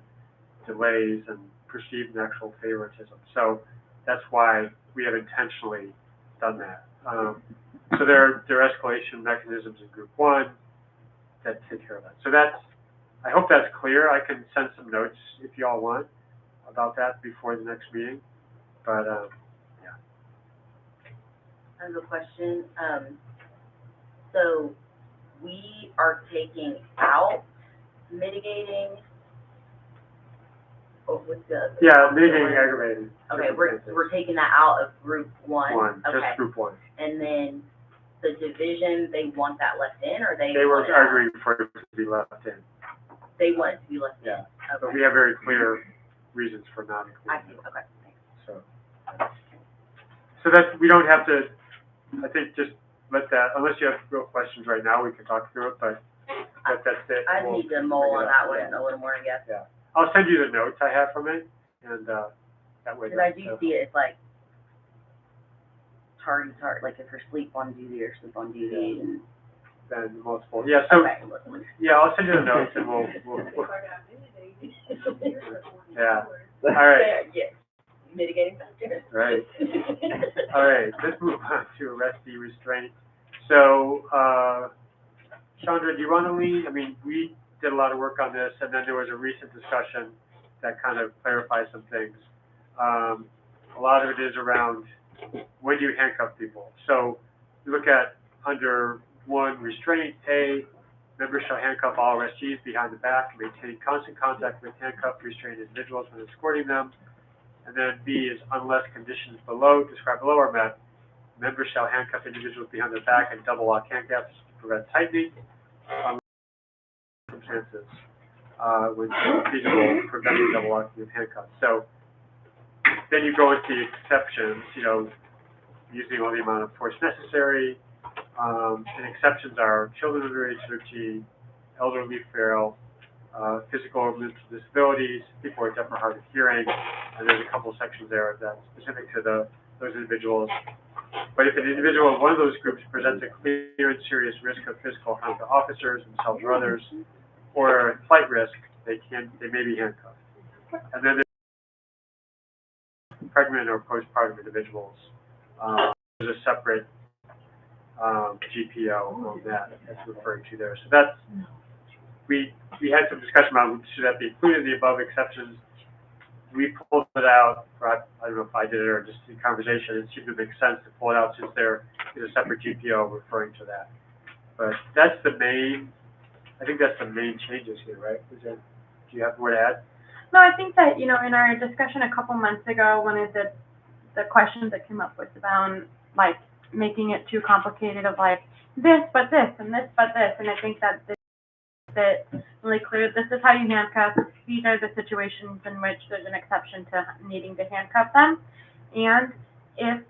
delays, and perceived and actual favoritism. So that's why we have intentionally done that. So there are escalation mechanisms in Group 1 that take care of that. So I hope that's clear. I can send some notes if you all want about that before the next meeting. But yeah. I have a question. So we are taking out mitigating. Oh, what's the? Yeah, mitigating and aggravating. Okay, we're taking that out of Group 1. Just Okay. Group 1. And then the division, they want that left in, or they They were want it out? arguing for it to be left in. They want it to be left in? Yeah. Okay. But we have very clear reasons for not I including see, it. okay, thanks. So that we don't have to, I think, just let that, unless you have real questions right now, we can talk through it, but that's it. I We'll need to mull on figure it that out. one a little more, I guess. Yeah. I'll send you the notes I have from it, and that way. Because I do see it, it's like tardy, like if you're sleep on duty or sleep on duty and. Then multiple, yeah, so, Okay. yeah, I'll send you the notes and we'll, yeah, all right, Yeah, mitigating factors. right. All right, let's move on to arrestee restraint. So, Chandra, do you want to lead? I mean, we did a lot of work on this, and then there was a recent discussion that kind of clarifies some things. A lot of it is around when do you handcuff people. So, you look at under 1, restraint, A, members shall handcuff all arrestees behind the back, maintaining constant contact with handcuffed, restrained individuals when escorting them. And then B is unless conditions described below are met, members shall handcuff individuals behind their back and double lock handcuffs to prevent tightening. Circumstances, when feasible, preventing double locking of handcuffs. So then you go into the exceptions, using all the amount of force necessary. And exceptions are children under age 13, elderly, frail, physical or mental disabilities, people with deaf or hard of hearing, and there's a couple sections there that's specific to those individuals. But if an individual in one of those groups presents a clear and serious risk of physical harm to officers, themselves or others, or a flight risk, they may be handcuffed. And then there's pregnant or postpartum individuals. There's a separate GPO on that's referring to there. So that's, we had some discussion about should that be included in the above exceptions. We pulled it out, I don't know if I did it or just in conversation, it seemed to make sense to pull it out since there is a separate GPO referring to that. But that's I think that's the main changes here, right? Do you have more to add? No, I think that, in our discussion a couple months ago, one of the questions that came up was about, like, making it too complicated of, like, this, but this, and this, but this. And I think that it's really clear, this is how you handcuff. These are the situations in which there's an exception to needing to handcuff them. And if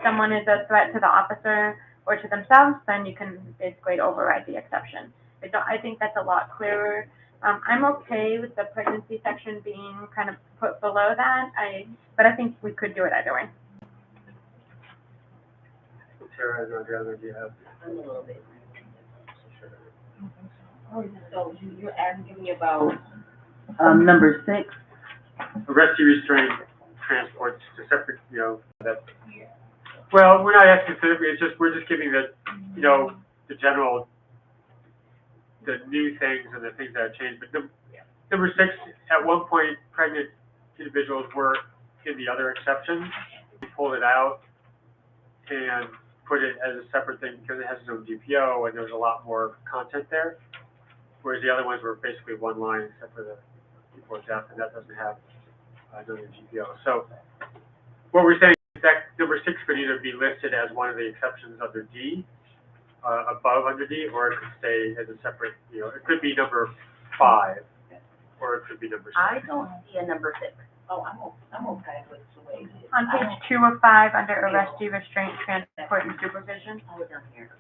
someone is a threat to the officer or to themselves, then you can basically override the exception. I think that's a lot clearer. I'm okay with the pregnancy section being kind of put below that, but I think we could do it either way. Sarah, is there other do you have? I'm a little bit. So you're asking me about, number 6, Arrestee restraint transports to separate, that. Well, we're not asking specifically, we're just giving the general, the new things and the things that have changed. But number 6, at one point, pregnant individuals were in the other exception. We pulled it out and put it as a separate thing because it has its own GPO and there's a lot more content there. Whereas the other ones were basically one line except for the people with deaf, and that doesn't have another GPO. So what we're saying is that number 6 could either be listed as one of the exceptions under D, above under D, or it could stay as a separate, it could be number 5, or it could be number 6. I don't see a number 6. Oh, I'm okay with the way it is. On page 2 of 5, under arrestee restraint, transport, and supervision. Oh, down here.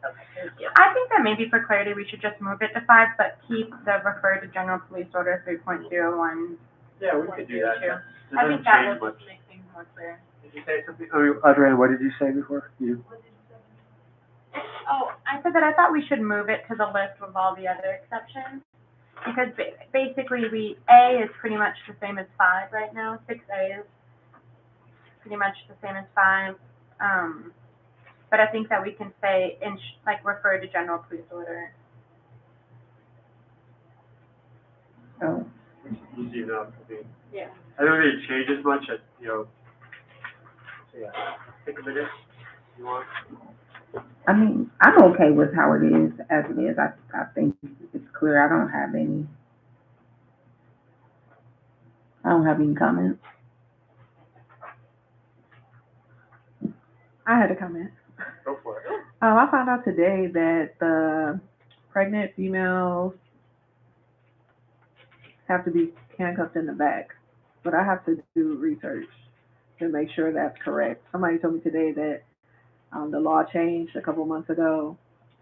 Okay, thank you. I think that maybe for clarity, we should just move it to 5, but keep the refer to General Police Order 3.01. Yeah, we could do that. Too. It I doesn't think that change will much. just make things more clear. Did you say something? Adriana, what did you say before? Oh, I said that I thought we should move it to the list with all the other exceptions. Because basically A is pretty much the same as 5 right now. 6A is pretty much the same as 5. But I think that we can say, refer to General Police Order. oh, Easy enough. Yeah. I don't think it changes much. So yeah, take a minute. You want? I mean, I'm okay with how it is as it is. I think it's clear. I don't have any comments. I had a comment. Go for it. I found out today that the pregnant females have to be handcuffed in the back, but I have to do research to make sure that's correct. Somebody told me today that the law changed a couple months ago,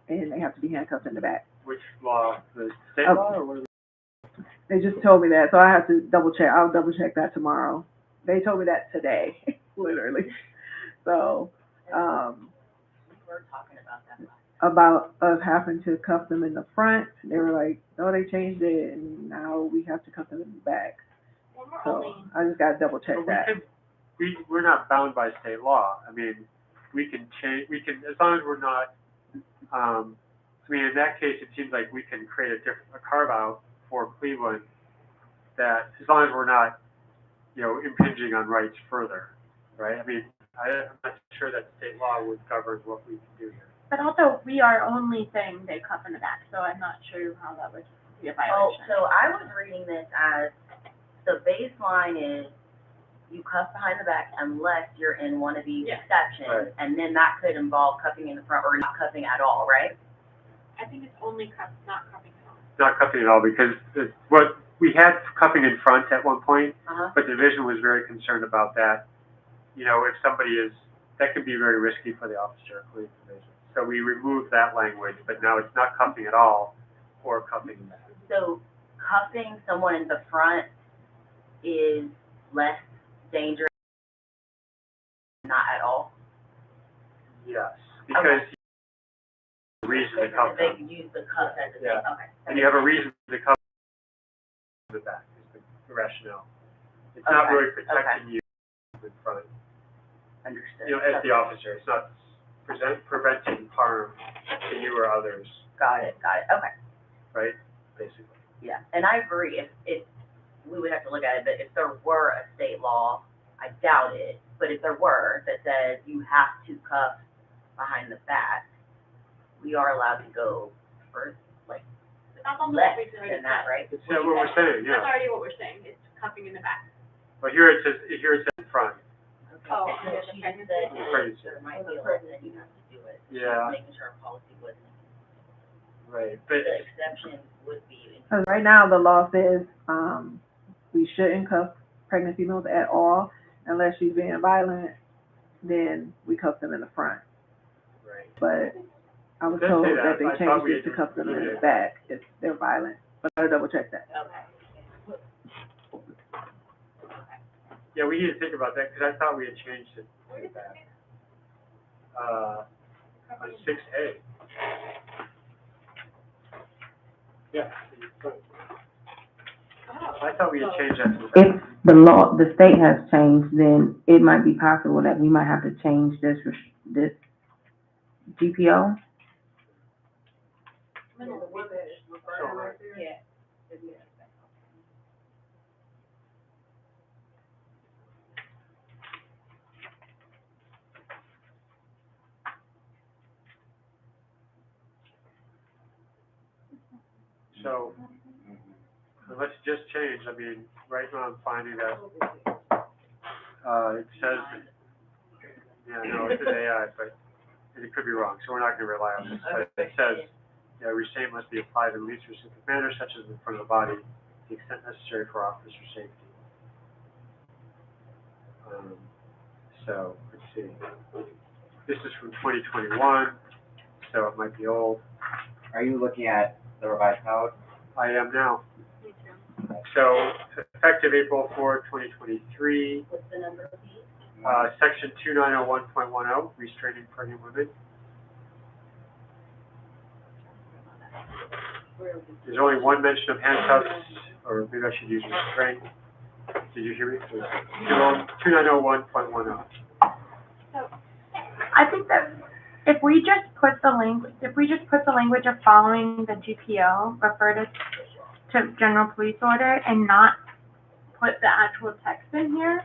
and they have to be handcuffed in the back. Which law? The state Oh. law or what? They just told me that, so I have to double check. I'll double check that tomorrow. They told me that today, literally. So, We were talking about that. about us having to cuff them in the front, they were like, no, they changed it, and now we have to cuff them in the back. Well, we're So only, I just gotta double check But that. we're not bound by state law. I mean, we can change, as long as we're not, I mean, in that case, it seems like we can create a carve out for Cleveland that, as long as we're not, impinging on rights further, right? I mean, I'm not sure that state law would govern what we can do here. But also, we are only saying they cuff in the back, so I'm not sure how that would be a Oh, violation. so I was reading this as, the baseline is you cuff behind the back unless you're in one of these Yeah. exceptions. Right. And then that could involve cuffing in the front or not cuffing at all, right? I think it's only not cuffing at all. Not cuffing at all, because what, we had cuffing in front at one point, Uh-huh. but the division was very concerned about that. If somebody is, that could be very risky for the officer, police division. So we removed that language, but now it's not cuffing at all or cuffing in back. So cuffing someone in the front is less dangerous, not at all? Yes, because you have a reason to cuff They them. could use the cuff as a thing, Yeah. okay. And you have a reason to cuff the back, is the rationale. It's not Okay, really protecting you in front, Understood. as the officer. It's not preventing harm to you or others, Got it, okay. right, basically. Yeah, and I agree, if, we would have to look at it, but if there were a state law, I doubt it, but if there were, that says you have to cuff behind the back, we are allowed to go for, like, That's almost less what we already than that, said. right? It's what we're saying, That's yeah. already what we're saying, it's cuffing in the back. But here it says in front. Okay. Oh, So under the she pregnancy? said The pregnancy. there might be a law that you have to do it. She was Yeah. Making sure our policy wasn't, Right, but, the exception would be. Because right now, the law says, we shouldn't cuff pregnant females at all unless she's being violent, then we cuff them in the front. right. But I was It does told say that that. they I thought changed we it to had cuff them in the included it. back if they're violent. But I gotta double check that. Okay. Yeah, we need to think about that, because I thought we had changed it to that. On 6A. Yeah. I thought we had changed that to If the law, the state has changed, then it might be possible that we might have to change this GPO. The one that is referring right there? Yeah. So, unless it just changed, I mean, right now I'm finding that, it says, yeah, no, it's an AI, but it could be wrong, so we're not gonna rely on this, but it says, restraint must be applied in least restrictive manner, such as in front of the body, to the extent necessary for officer safety. So, let's see, this is from 2021, so it might be old. Are you looking at the revised code? I am now. Me too. So, effective April 4, 2023, What's the number of these? section 2901.10, restraining pregnant women. There's only one mention of handcuffs, or maybe I should use restraint. Did you hear me? 2901.10. I think that if we just put the language of following the GPO, refer to general police order, and not put the actual text in here,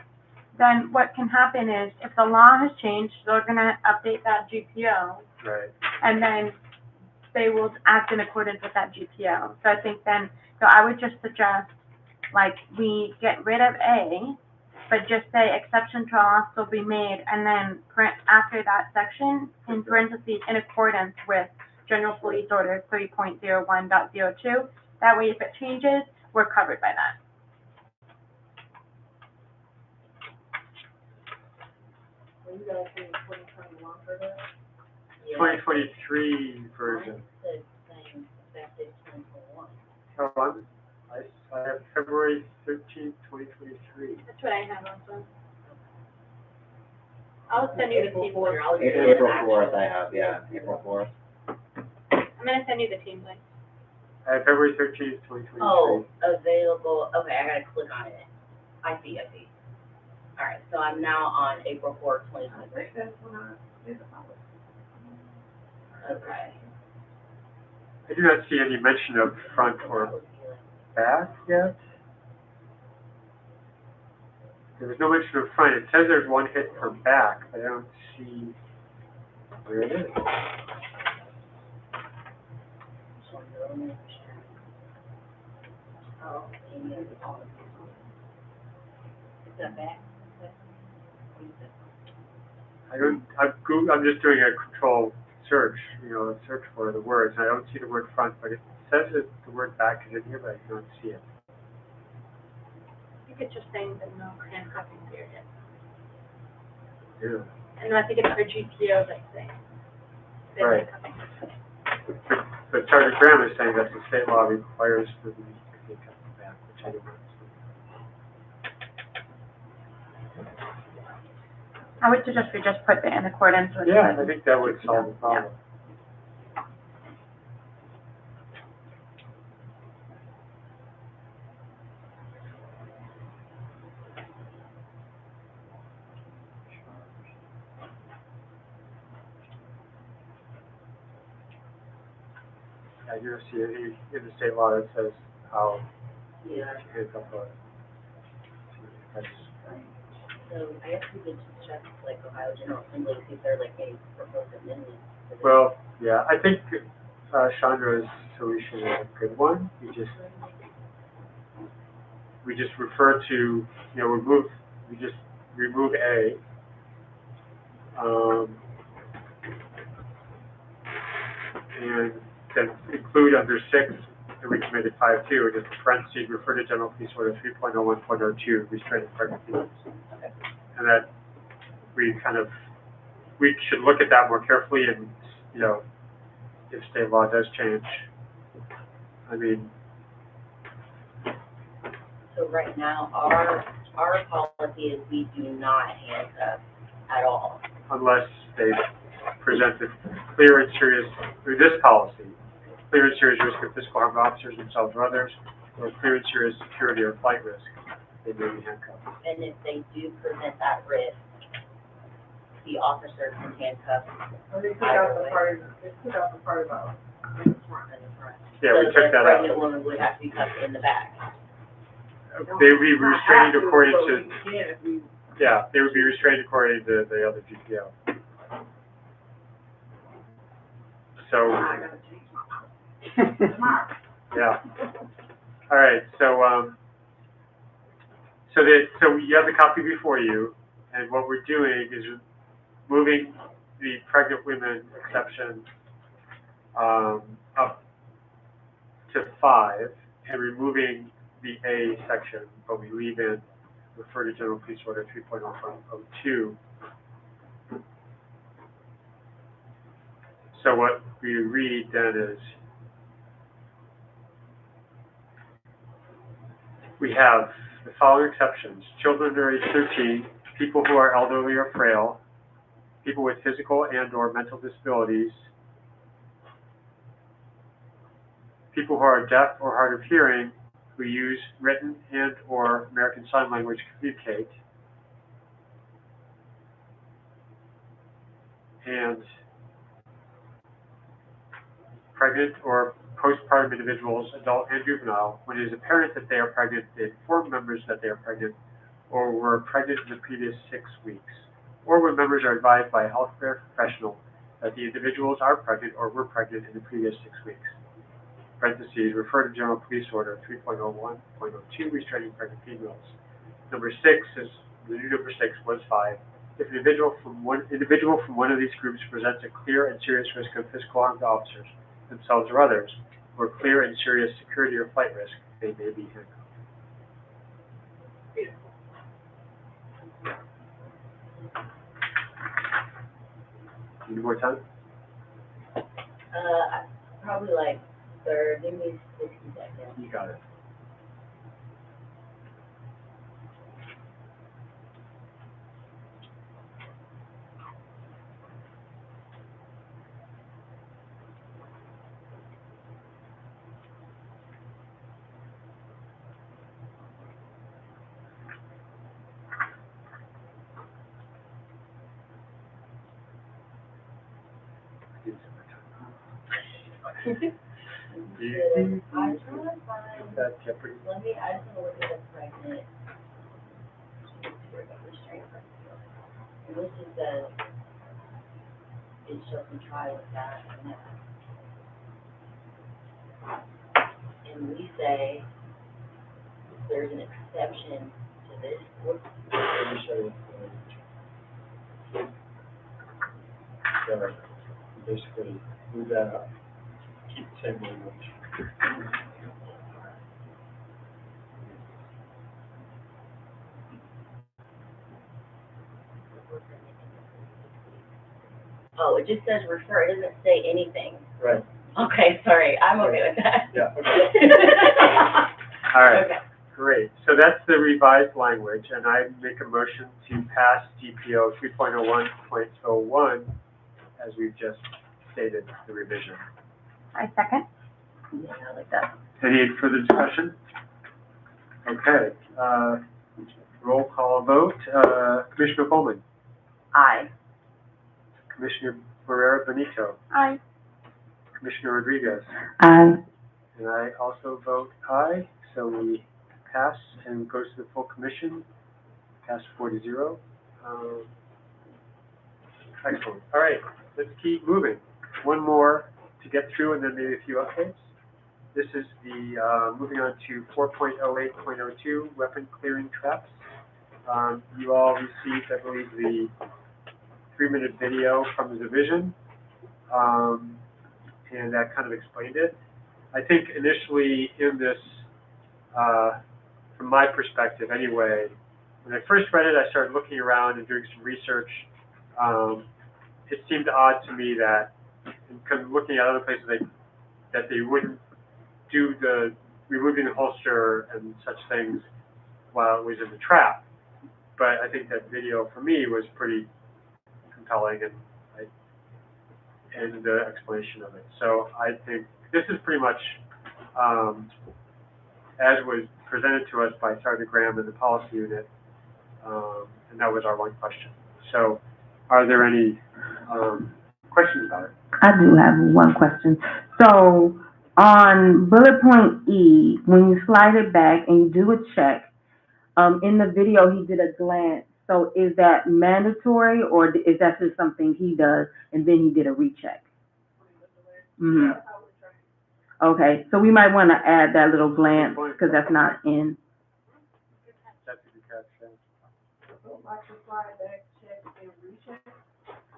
then what can happen is, if the law has changed, they're gonna update that GPO, Right. and then they will act in accordance with that GPO. So I think then, so I would just suggest, like, we get rid of A, but just say exception to law will be made, and then print after that section, in parentheses, in accordance with General Police Order 3.01.02. That way, if it changes, we're covered by that. Are you guys saying 2021 for that? 2023 version. Mine said same effective 2021. Oh, I I have February 13th, 2023. That's what I have also. I'll send you the team link. April 4th I have, yeah, April 4th. I'm gonna send you the team link. I have February 13th, 2023. Oh, available, okay, I gotta click on it. I see. All right, so I'm now on April 4th, 2023. That's when I did the policy. Okay. I do not see any mention of front or back yet. There was no mention of front. It says there's one hit for back, but I don't see where it is. Oh, is that back? I'm just doing a control search, a search for the words, and I don't see the word front, but it says that the word back is in here, but I don't see it. I think it's just saying that no handcuffing period. Yeah. And I think it's for GPO that's saying. the Right. handcuffing. But Sergeant Graham is saying that the state law requires for the handcuffing back, which I don't know. I would suggest we just put the in accordance with. Yeah, I think that would solve the problem. I do see it in the state law that says how Yeah. handcuff a. So I guess we could just check like Ohio General Assembly, see if they're like any proposed amendments. to this. Well, yeah, I think Chandra's solution is a good one. We just refer to, we just remove A. And then include under 6, and we committed 5.2, just parentheses, refer to General Police Order 3.01.02, restraining pregnant females. And that we should look at that more carefully and, if state law does change. I mean, So right now, our policy is we do not handcuff at all. unless they present a clear and serious, through this policy, clear and serious risk of physical harm to officers themselves or others, or clear and serious security or flight risk, they may be handcuffed. And if they do present that risk, the officer can handcuff And they took out the part, about in the front. in the front. Yeah, we So took the that pregnant out. woman would have to be cuffed in the back. They would be restrained according So to, we can if we, yeah, they would be restrained according to the other GPO. So, I gotta change my policy. Smart. yeah. All right, so you have the copy before you, and what we're doing is moving the pregnant women exception up to 5 and removing the A section, but we leave in refer to General Police Order 3.01.02. So what we read then is we have the following exceptions: children under age 13, people who are elderly or frail, people with physical and/or mental disabilities, people who are deaf or hard of hearing who use written and/or American Sign Language to communicate, and pregnant or postpartum individuals, adult and juvenile, when it is apparent that they are pregnant, they inform members that they are pregnant or were pregnant in the previous 6 weeks, or when members are advised by a healthcare professional that the individuals are pregnant or were pregnant in the previous 6 weeks. Parentheses, refer to General Police Order 3.01.02, restraining pregnant females. Number 6 is, the new number 6 was 5. If an individual from one of these groups presents a clear and serious risk of physical harm to officers, themselves or others, or clear and serious security or flight risk, they may be handcuffed. Need more time? Probably like 30, maybe 60 seconds. You got it. I just wanna find, That's Jeopardy. let me, I just wanna look at the pregnant. And this is the, it shall comply with that and that. And we say, there's an exception to this. Let me show you. So, basically, move that up. Keep the same language. Oh, it just says refer, it doesn't say anything. Right. Okay, sorry, I'm okay with that. Yeah, okay. All right. Okay. Great, so that's the revised language, and I make a motion to pass GPO 3.01.01 as we've just stated the revision. I second. Yeah, I like that. Any further discussion? Okay, roll call vote, Commissioner Coleman, Aye. Commissioner Barrera Benito, Aye. Commissioner Rodriguez, Aye. and I also vote aye, so we pass and goes to the full commission, pass 4-0. Excellent, all right, let's keep moving. One more to get through and then maybe a few updates. This is the, moving on to 4.08.02, weapon clearing traps. You all received, I believe, the 3-minute video from the division, and that kind of explained it. I think initially in this, from my perspective anyway, when I first read it, I started looking around and doing some research. It seemed odd to me that, and kind of looking at other places, that they wouldn't do the removing the holster and such things while it was in the trap. But I think that video for me was pretty compelling and the explanation of it. So I think this is pretty much as was presented to us by Sergeant Graham in the policy unit, and that was our one question. So are there any questions about it? I do have one question. So on bullet point E, when you slide it back and you do a check, in the video he did a glance. So is that mandatory or is that just something he does and then he did a recheck? Mm-hmm. Okay, so we might want to add that little glance because that's not in. That's a good catch, yeah. So like the slide back, check and recheck,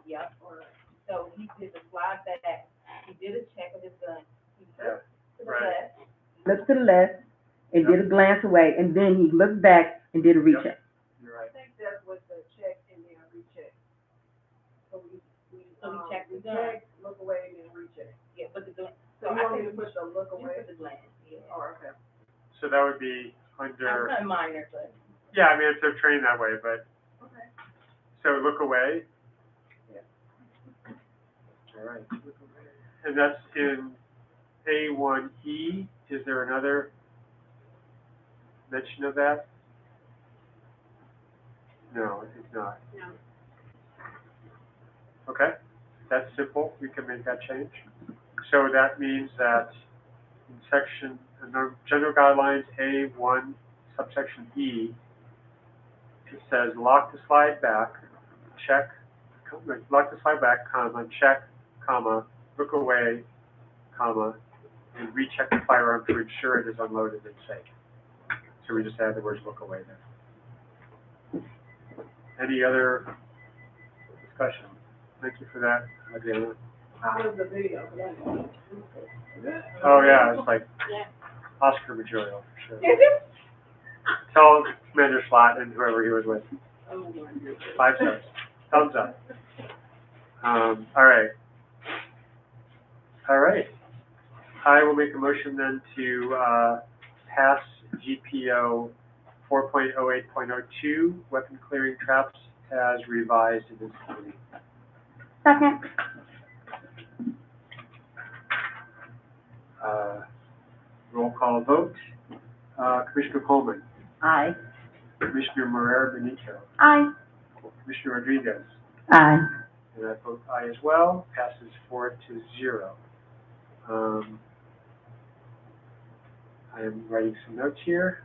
Yep. or, so he did the slide back, he did a check of his gun, he Yeah, looked to the right. left, Looked to the left and did a glance away and then he looked back and did a recheck. You're I right. think that's what the check and then recheck. So we check the gun. check, look away, and then recheck. Yeah, but the, So you want me to put the look away? the glance, yeah. Oh, okay. So that would be under, Kind of minor, but. yeah, I mean, if they're trained that way, but, Okay. so look away. Yeah. All right, look away. And that's in A1E. Is there another mention of that? No, I think not. No. Okay, that's simple. We can make that change. So that means that in section, in the general guidelines A1 subsection E, it says lock the slide back, check, lock the slide back, comma, check, comma, look away, comma, and recheck the firearm to ensure it is unloaded and safe. So we just add the words look away there. Any other discussion? Thank you for that, Adriana. How was the video? Oh, yeah, it's like Yeah. Oscar material, for sure. Tell Commander Slot and whoever he was with. 5 stars. Thumbs up. All right. All right. I will make a motion then to pass GPO 4.08.02, weapon clearing traps, as revised in this committee. Second. Roll call vote. Commissioner Coleman, Aye. Commissioner Barrera Benito, Aye. Commissioner Rodriguez, Aye. And I vote aye as well, passes 4-0. I am writing some notes here.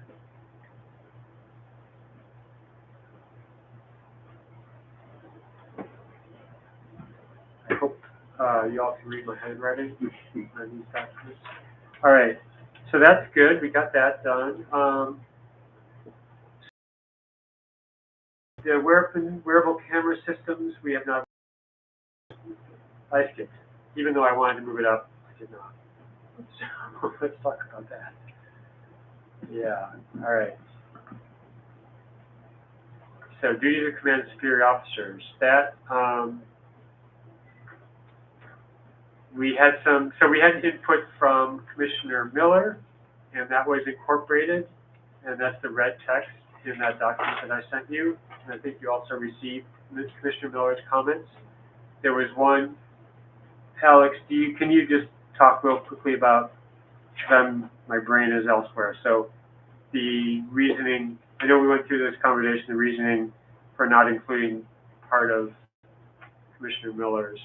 I hope you all can read my handwriting on these documents. All right, so that's good. We got that done. The wearable camera systems, we have not. I skipped, even though I wanted to move it up, I did not. So let's talk about that. Yeah, all right. So duties of command superior officers, that, we had input from Commissioner Miller, and that was incorporated, and that's the red text in that document that I sent you, and I think you also received Commissioner Miller's comments. There was one, Alex, can you just talk real quickly about, my brain is elsewhere, so the reasoning, I know we went through this conversation, the reasoning for not including part of Commissioner Miller's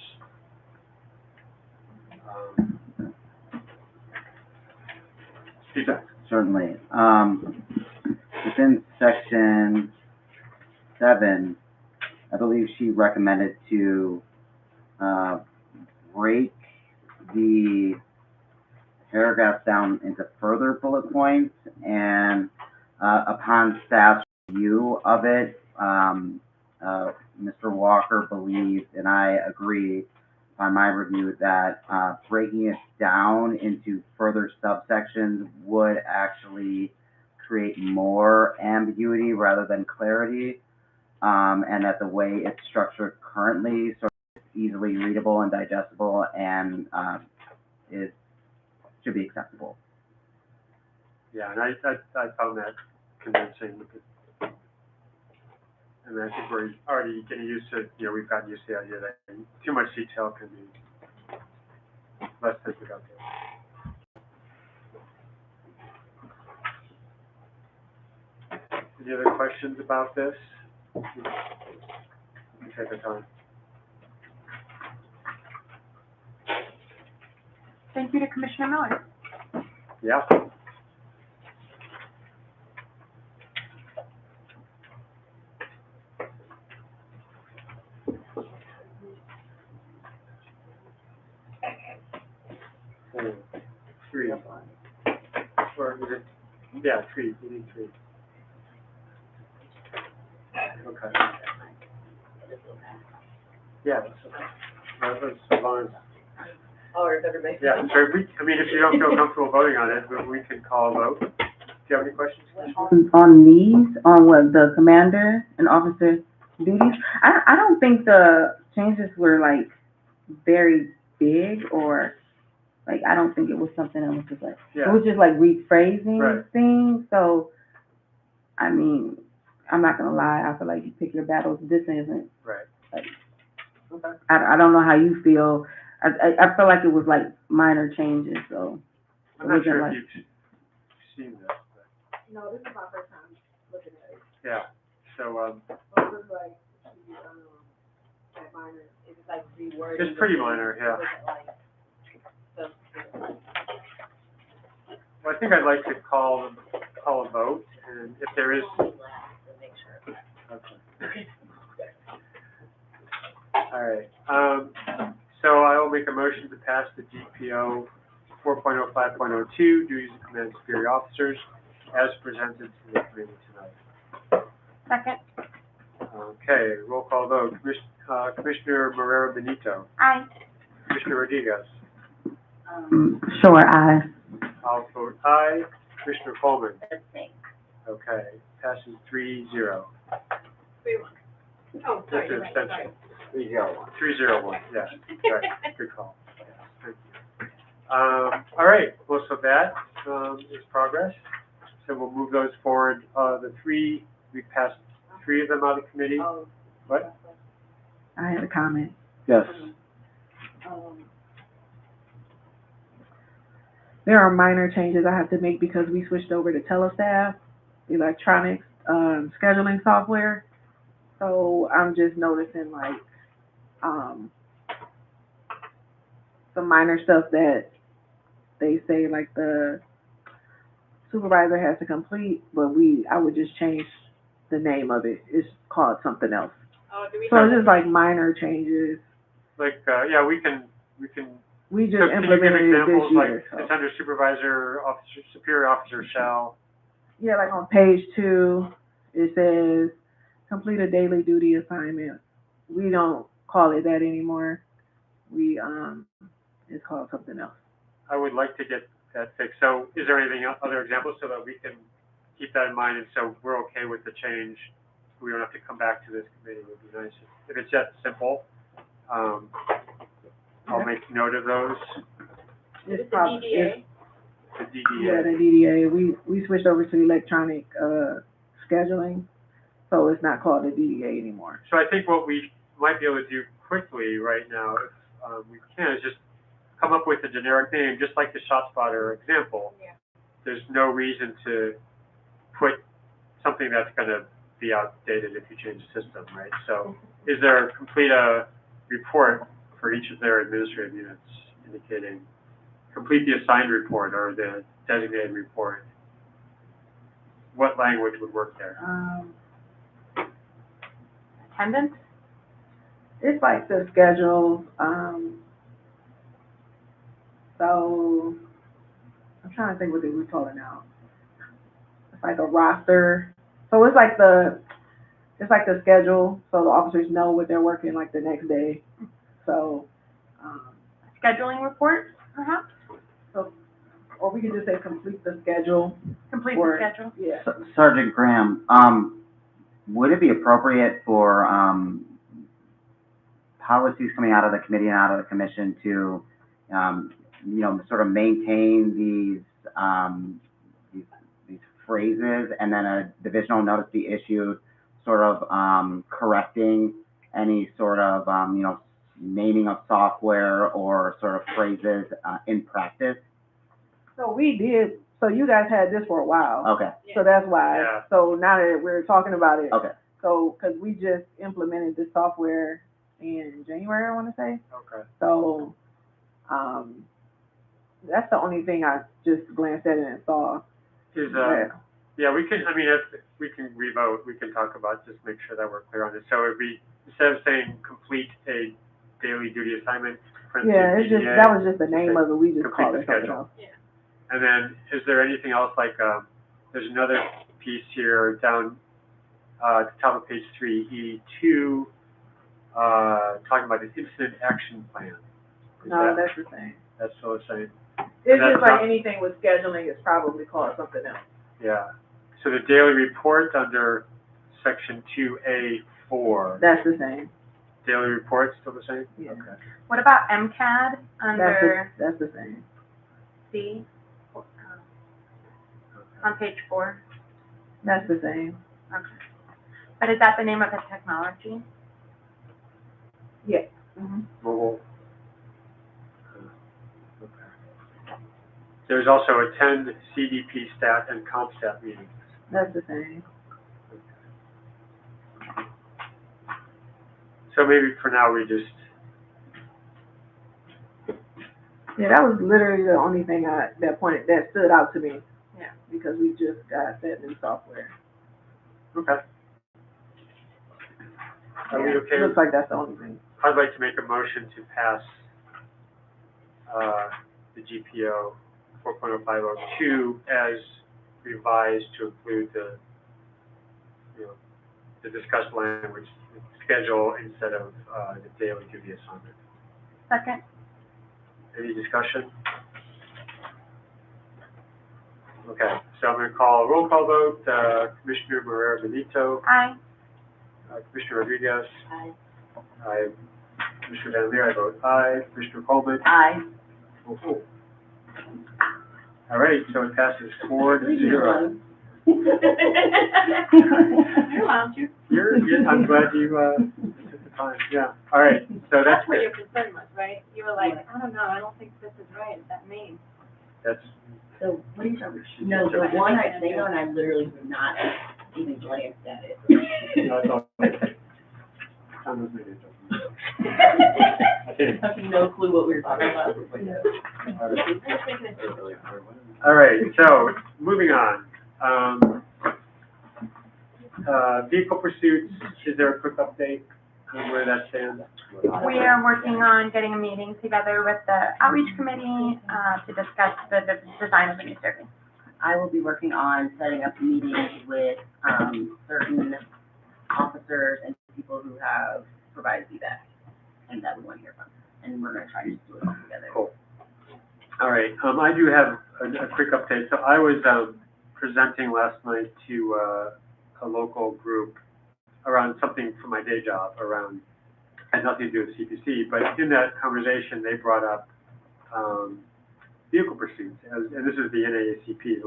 feedback. Certainly. Within section 7, I believe she recommended to break the paragraphs down into further bullet points, and upon staff's review of it, Mr. Walker believed, and I agree on my review, that breaking it down into further subsections would actually create more ambiguity rather than clarity, and that the way it's structured currently sort of easily readable and digestible, and it should be acceptable. Yeah, and I found that convincing. And I think we're already getting used to, we've gotten used to the idea that too much detail can be less than productive. Any other questions about this? You can take the time. Thank you to Commissioner Miller. Yeah. Three. Or is it? Yeah, 3. You need 3. Okay. Yeah, that's okay. That's as long as. Or is everybody? Yeah, so if you don't feel comfortable voting on it, we can call a vote. Do you have any questions? On these, on what the commander and officer duties, I don't think the changes were like very big, or like, I don't think it was something that was just like, it Yeah. was just like rephrasing Right. things. So, I mean, I'm not gonna lie, I feel like you pick your battles. This isn't, Right. like, Okay. I don't know how you feel. I feel like it was like minor changes, so. I'm not sure like, if you've seen this, but, No, this is my first time looking at it. yeah. So, So it looks like, that minor, it's like rewording. it's pretty minor, yeah. It wasn't like, so, Well, I think I'd like to call a vote, and if there is. To make sure. Okay. All right, so I will make a motion to pass the DPO 4.05.02, duties of command superior officers, as presented to the committee tonight. Second. Okay, roll call vote. Commissioner Marrero Benito. Aye. Commissioner Rodriguez. Sure, I. I'll vote aye. Commissioner Coleman. Abstain. Okay, passes 3-0. 3-1. Oh, sorry, That's you're an right, abstention. sorry. 3-0-1, yeah, right, good call. Thank you. All right, well, so that, is progress. So we'll move those forward. We passed 3 of them out of committee. What? I had a comment. Yes. There are minor changes I have to make because we switched over to Telestaff, electronics, scheduling software. So I'm just noticing, like, some minor stuff that they say like the supervisor has to complete, but I would just change the name of it. It's called something else. Oh, do we So have it's just like minor changes. Like, yeah, we can, We just so can you give implemented it this examples, like, year, so. it's under supervisor, officer, superior officer shall, Yeah, like on page 2, it says, complete a daily duty assignment. We don't call it that anymore. It's called something else. I would like to get that fixed. So is there anything, other examples so that we can keep that in mind, and so we're okay with the change? We don't have to come back to this committee, would be nice. If it's that simple, I'll make note of those. It's the probably, DDA? The yeah, DDA. the DDA. We switched over to electronic, scheduling, so it's not called the DDA anymore. So I think what we might be able to do quickly right now, if we can, is just come up with a generic name, just like the ShotSpotter example. Yeah. There's no reason to put something that's going to be outdated if you change the system, right? So is there complete a report for each of their administrative units indicating complete the assigned report or the designated report? What language would work there? Attendance? It's like the schedule, so I'm trying to think what they were calling out. It's like a roster. So it's like the schedule, so the officers know what they're working like the next day. So, Scheduling report, perhaps? or we can just say complete the schedule. Complete Or- the schedule? Yeah. Sergeant Graham, would it be appropriate for, policies coming out of the committee and out of the commission to, sort of maintain these phrases, and then a divisional notice be issued, sort of, correcting any sort of, naming of software or sort of phrases, in practice? So so you guys had this for a while. Okay, So that's why. Yeah. So now that we're talking about it. okay. So, because we just implemented this software in January, I want to say. Okay. So, that's the only thing I just glanced at and saw. Is, Yeah. yeah, we can, I mean, if we can revote, we can talk about, just make sure that we're clear on this. So it'd be, instead of saying complete a daily duty assignment, Yeah, it's just, DDA, that was just the name of it, we just complete called the it something schedule. else. And then, is there anything else like, there's another piece here down, at the top of page 3E2, talking about the incident action plan. Is No, that- that's the same. That's still the same. It's that's just like not- anything with scheduling, it's probably called something else. Yeah. So the daily report under section 2A4, That's the same. daily report still the same? Yeah. Okay. What about MCAD under That's the same. C? On page 4? That's the same. Okay. But is that the name of the technology? Yeah. Mm-hmm. Mobile. Okay. There's also attend CDP stat and CompStat meetings. That's the same. So maybe for now we just, Yeah, that was literally the only thing that stood out to me. Yeah. Because we just got that new software. okay. Are we Yeah, okay? Looks like that's the only thing. I'd like to make a motion to pass, the GPO 4.050 as revised to include the, the discussed language, schedule instead of, the daily duty assignment. Second? Any discussion? Okay, so I'm gonna call a roll call vote, Commissioner Barrera Benito, Aye. Commissioner Rodriguez, Aye. aye, Commissioner Van Leer, I vote aye, Commissioner Coleman. Aye. Oh. All right, so it passes 4-0. You're allowed to. I'm glad you, took the time, yeah. All right, so that's That's what good. your concern was, right? You were like, I don't know, I don't think this is right, is that name? That's, So, what are you talking about? No, the one I stayed on, I literally have not even glanced at it. no, it's all right. Tom was making a joke. have no clue what we were talking about. All right, so, moving on. Vehicle pursuits, is there a quick update on where that stands? We are working on getting a meeting together with the outreach committee, to discuss the design of the new survey. I will be working on setting up meetings with, certain officers and people who have provided feedback and that we want to hear from. And we're gonna try to do it all together. Cool. All right, I do have a quick update. So I was, presenting last night to, a local group around something for my day job around, had nothing to do with CPC, but in that conversation, they brought up, vehicle pursuits, and this is the NAACP,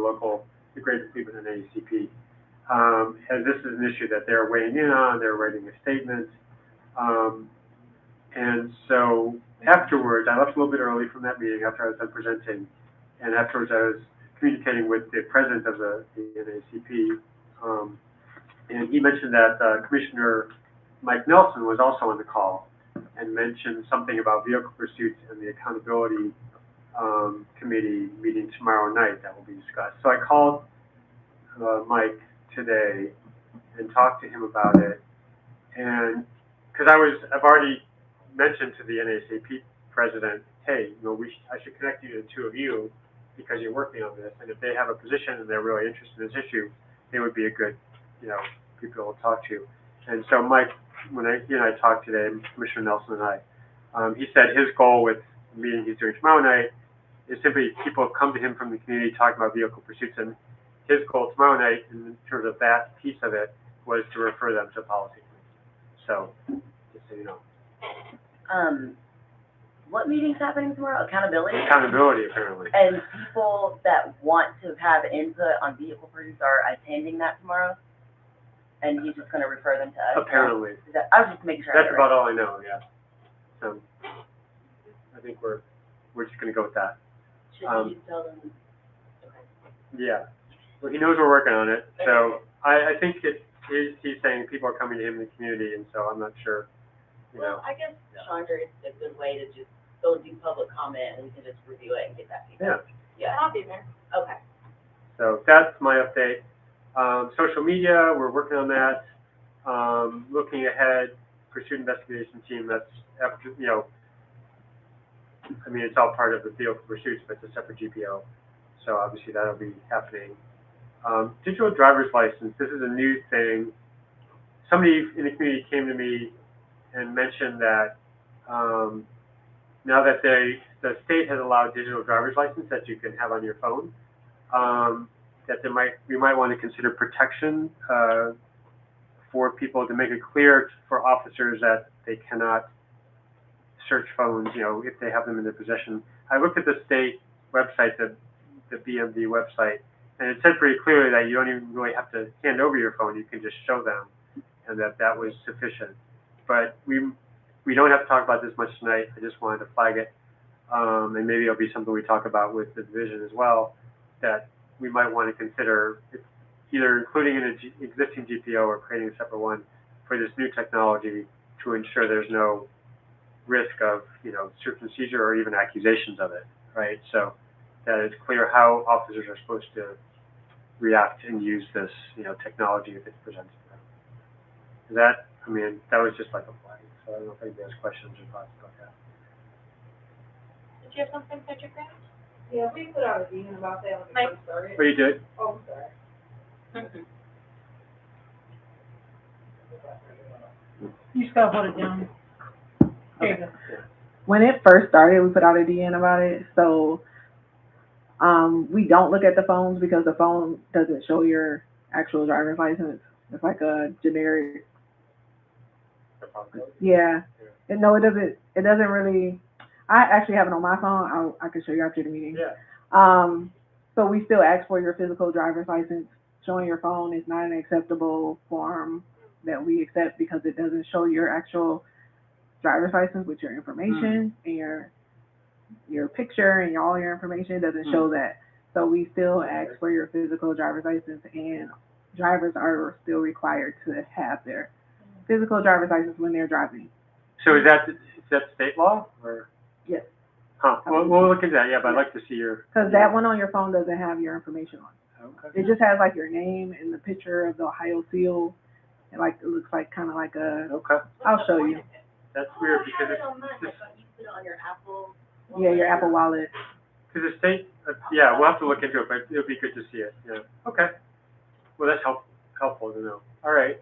the Greater Cleveland NAACP. And this is an issue that they're weighing in on, they're writing a statement. And so afterwards, I left a little bit early from that meeting after I was done presenting, and afterwards I was communicating with the president of the NAACP, and he mentioned that Commissioner Mike Nelson was also on the call and mentioned something about vehicle pursuits and the accountability committee meeting tomorrow night that will be discussed. So I called Mike today and talked to him about it, and because I've already mentioned to the NAACP president, hey, I should connect you to the two of you because you're working on this, and if they have a position and they're really interested in this issue, they would be a good, people to talk to. And so Mike, when he and I talked today, Commissioner Nelson and I, he said his goal with the meeting he's doing tomorrow night is simply people come to him from the community talking about vehicle pursuits, and his goal tomorrow night in terms of that piece of it was to refer them to policy committee. So, just so you know. What meeting's happening tomorrow? Accountability? Accountability, apparently. And people that want to have input on vehicle pursuits are attending that tomorrow? And he's just gonna refer them to us? Apparently. I was just making sure. That's about all I know, yeah. So, I think we're just gonna go with that. Should you tell them? Yeah. Well, he knows we're working on it, so I think he's saying people are coming to him in the community, and so I'm not sure, Well, I guess, Chandra, it's a good way to just go do public comment and we can just review it and get that feedback. Yeah. And I'll be there. Okay. So that's my update. Social media, we're working on that. Looking ahead, pursuit investigation team, that's, it's all part of the vehicle pursuits, but it's a separate GPO. So obviously that'll be happening. Digital driver's license, this is a new thing. Somebody in the community came to me and mentioned that now that the state has allowed digital driver's license that you can have on your phone, that we might want to consider protection for people, to make it clear for officers that they cannot search phones, if they have them in their possession. I looked at the state website, the BMV website, and it said pretty clearly that you don't even really have to hand over your phone, you can just show them, and that was sufficient. But we don't have to talk about this much tonight, I just wanted to flag it, and maybe it'll be something we talk about with the division as well, that we might want to consider either including in an existing GPO or creating a separate one for this new technology to ensure there's no risk of, search and seizure or even accusations of it, right? So that it's clear how officers are supposed to react and use this, technology if it's presented to them. That was just like a flag. So I don't know if anybody has questions or thoughts about that. Did you have something, Patrick? Yeah, we put out a meeting about that when Mike? it first started. Oh, you did? Oh, I'm sorry. You just gotta hold it down. There you go. When it first started, we put out a DN about it, so, we don't look at the phones because the phone doesn't show your actual driver's license. It's like a generic, yeah. And no, it doesn't really, I actually have it on my phone, I can show you after the meeting. Yeah. So we still ask for your physical driver's license. Showing your phone is not an acceptable form that we accept because it doesn't show your actual driver's license with your information and your picture and all your information. It doesn't show that. So we still ask for your physical driver's license, and drivers are still required to have their physical driver's license when they're driving. So is that, Is that state law, or? Yes. Huh, we'll look into that, yeah, but I'd like to see your. Cause that one on your phone doesn't have your information on it. Okay. It just has like your name and the picture of the Ohio seal, and like, it looks like, kinda like a, Okay, I'll show you. that's weird, because it's, on mine, I thought you put it on your Apple. Yeah, your Apple Wallet. because the state, yeah, we'll have to look into it, but it'll be good to see it, yeah, okay. Well, that's helpful to know, all right.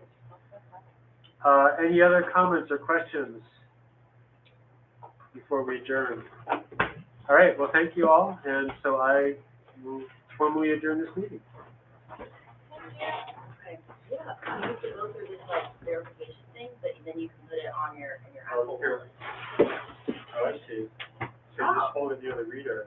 Any other comments or questions before we adjourn? All right, well, thank you all, and so I will formally adjourn this meeting. Okay, yeah, you need to go through this like verification thing, but then you can put it on in your Oh, Apple here. Wallet. Oh, I see. So you just hold it near the reader.